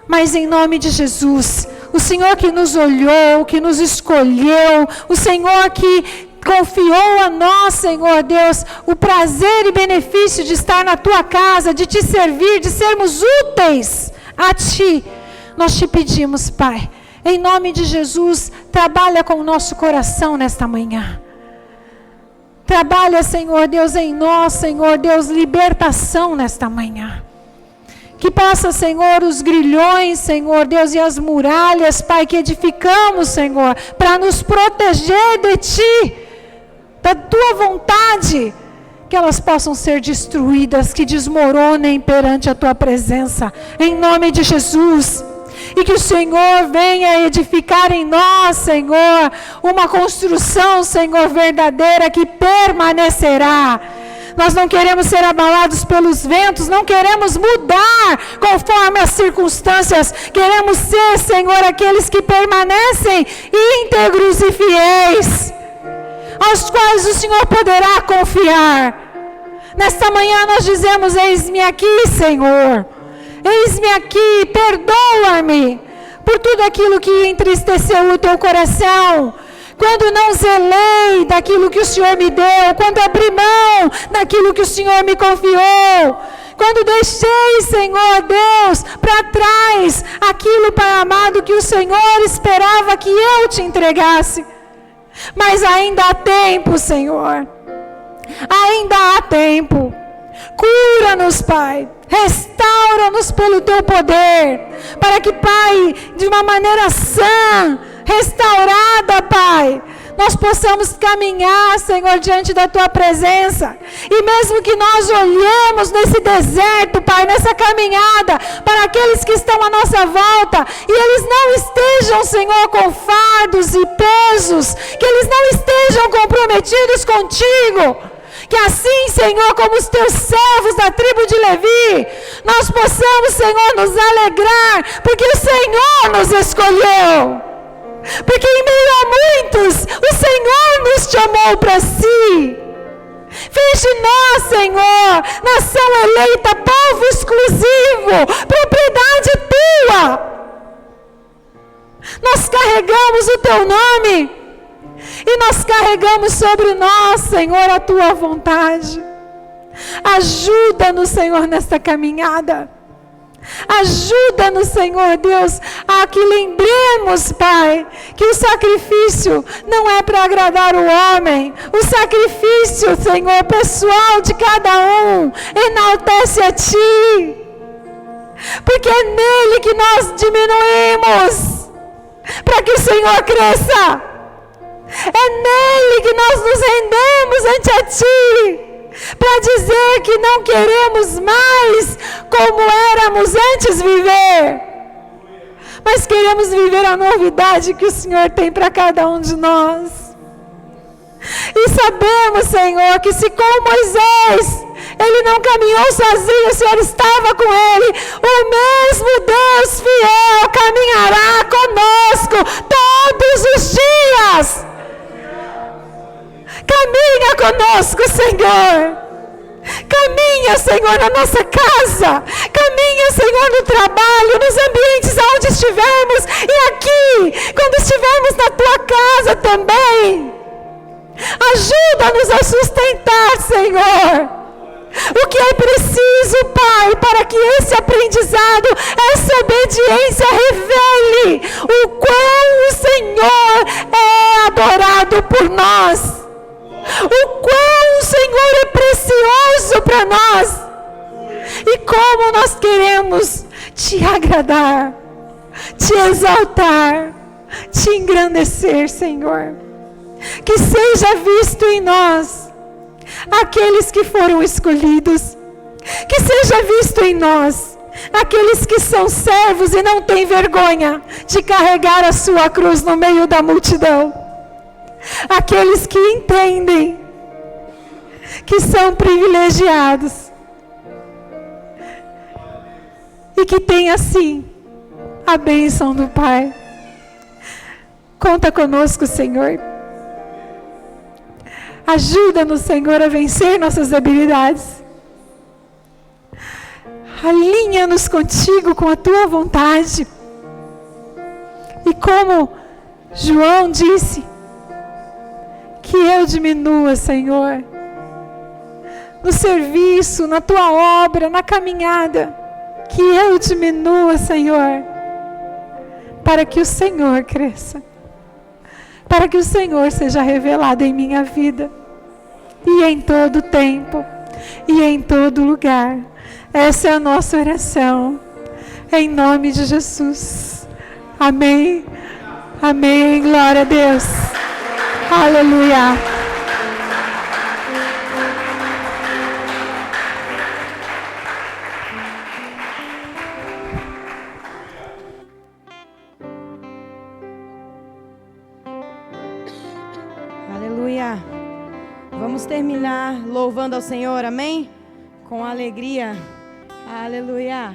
Mas em nome de Jesus, o Senhor que nos olhou, que nos escolheu, o Senhor que confiou a nós, Senhor Deus, o prazer e benefício de estar na Tua casa, de Te servir, de sermos úteis a Ti. Nós Te pedimos, Pai, em nome de Jesus, trabalha com o nosso coração nesta manhã. Trabalha, Senhor Deus, em nós, Senhor Deus, libertação nesta manhã. Que possa, Senhor, os grilhões, Senhor Deus, e as muralhas, Pai, que edificamos, Senhor, para nos proteger de Ti, da Tua vontade, que elas possam ser destruídas, que desmoronem perante a Tua presença, em nome de Jesus. E que o Senhor venha edificar em nós, Senhor, uma construção, Senhor, verdadeira, que permanecerá. Nós não queremos ser abalados pelos ventos, não queremos mudar conforme as circunstâncias. Queremos ser, Senhor, aqueles que permanecem íntegros e fiéis, aos quais o Senhor poderá confiar. Nesta manhã nós dizemos: eis-me aqui, Senhor. Eis-me aqui, perdoa-me por tudo aquilo que entristeceu o Teu coração. Quando não zelei daquilo que o Senhor me deu, quando abri mão daquilo que o Senhor me confiou, quando deixei, Senhor Deus, para trás aquilo, Pai amado, que o Senhor esperava que eu Te entregasse. Mas ainda há tempo, Senhor, ainda há tempo. Cura-nos, Pai, restaura-nos pelo Teu poder, para que, Pai, de uma maneira sã, restaurada, Pai, nós possamos caminhar, Senhor, diante da Tua presença. E mesmo que nós olhemos nesse deserto, Pai, nessa caminhada, para aqueles que estão à nossa volta, e eles não estejam, Senhor, com fardos e pesos, que eles não estejam comprometidos contigo, que assim, Senhor, como os Teus servos da tribo de Levi, nós possamos, Senhor, nos alegrar, porque o Senhor nos escolheu. Porque em meio a muitos, o Senhor nos chamou para si. Fez de nós, Senhor, nação eleita, povo exclusivo, propriedade Tua. Nós carregamos o Teu nome e nós carregamos sobre nós, Senhor, a Tua vontade. Ajuda-nos, Senhor, nesta caminhada. Ajuda-nos, Senhor Deus, a que lembremos, Pai, que o sacrifício não é para agradar o homem. O sacrifício, Senhor, pessoal de cada um, enaltece a Ti. Porque é nele que nós diminuímos, para que o Senhor cresça. É nele que nós nos rendemos ante a Ti, para para dizer que não queremos mais como éramos antes viver, mas queremos viver a novidade que o Senhor tem para cada um de nós. E sabemos, Senhor, que se com Moisés ele não caminhou sozinho, o Senhor estava com ele. O mesmo Deus fiel caminhará conosco todos os dias. Caminha conosco, Senhor. Caminha, Senhor, na nossa casa. Caminha, Senhor, no trabalho, nos ambientes onde estivermos. E aqui, quando estivermos na tua casa também. Ajuda-nos a sustentar, Senhor, o que é preciso, Pai, para que esse aprendizado, essa obediência revele o quão o Senhor é adorado por nós, o quão o Senhor é precioso para nós e como nós queremos te agradar, te exaltar, te engrandecer, Senhor. Que seja visto em nós aqueles que foram escolhidos, que seja visto em nós aqueles que são servos e não têm vergonha de carregar a sua cruz no meio da multidão, aqueles que entendem que são privilegiados e que têm assim a bênção do Pai. Conta conosco, Senhor. Ajuda-nos, Senhor, a vencer nossas debilidades. Alinha-nos contigo, com a tua vontade. E como João disse, que eu diminua, Senhor, no serviço, na tua obra, na caminhada, que eu diminua, Senhor, para que o Senhor cresça. Para que o Senhor seja revelado em minha vida, e em todo tempo, e em todo lugar. Essa é a nossa oração, em nome de Jesus. Amém, amém, glória a Deus, aleluia. Vamos terminar louvando ao Senhor, amém? Com alegria, aleluia.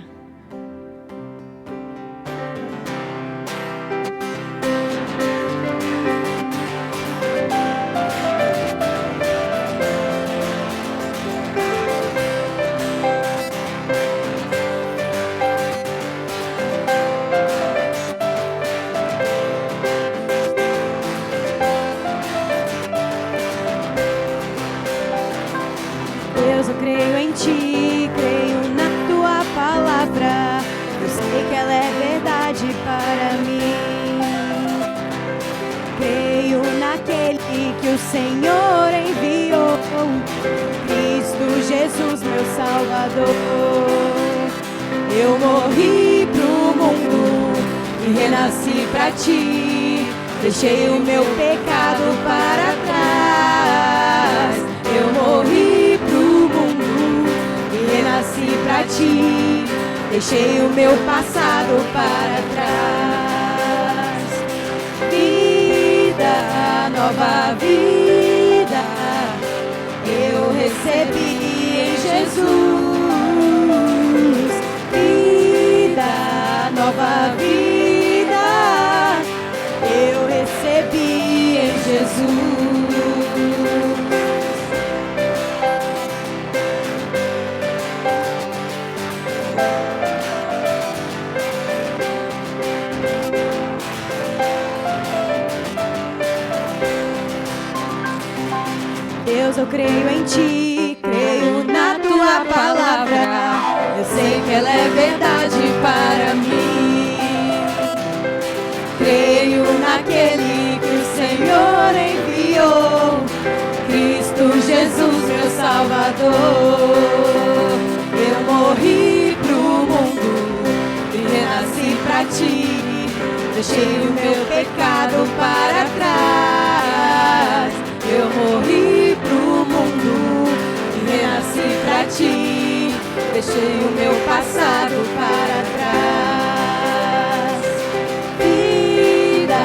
Deus, eu creio em Ti, creio na Tua palavra. Eu sei que ela é verdade para mim. Creio naquele que o Senhor enviou, Cristo Jesus, meu Salvador. Eu morri pro mundo e renasci pra Ti. Deixei o meu pecado para trás. Eu morri pro mundo e renasci pra Ti. Deixei o meu passado para trás. Vida, nova vida, eu recebi em Jesus. Vida, nova vida, eu recebi em Jesus. Deus, eu creio em Ti, creio na Tua palavra. Eu sei que ela é verdade para mim. Creio naquele que o Senhor enviou, Cristo Jesus, meu Salvador. Eu morri pro mundo e renasci pra Ti. Deixei o meu pecado para trás. Eu morri pro mundo e renasci deixei o meu passado para trás. Vida,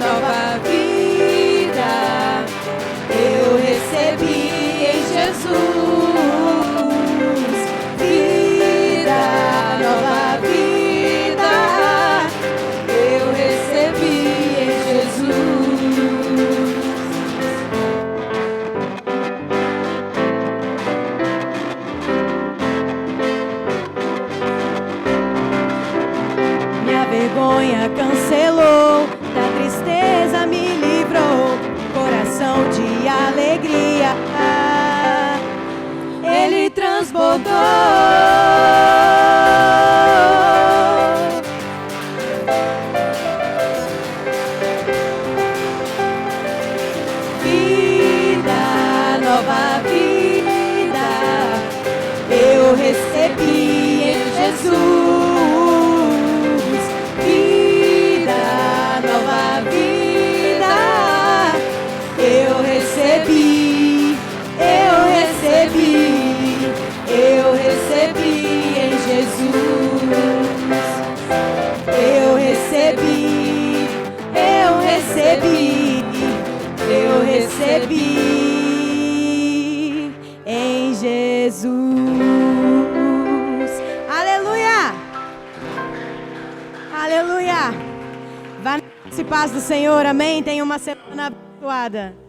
nova vida, eu recebi em Jesus. Vida, nova vida, eu recebi em Jesus. Minha vergonha cancelou, da tristeza me livrou, coração de alegria, ele transbordou. Vida, nova vida, eu recebi em Jesus. Vida, nova vida, eu recebi, eu recebi, eu recebi em Jesus. Eu recebi, eu recebi, eu recebi em Jesus. Aleluia! Aleluia! Vá na paz do Senhor, amém? Tenha uma semana abençoada.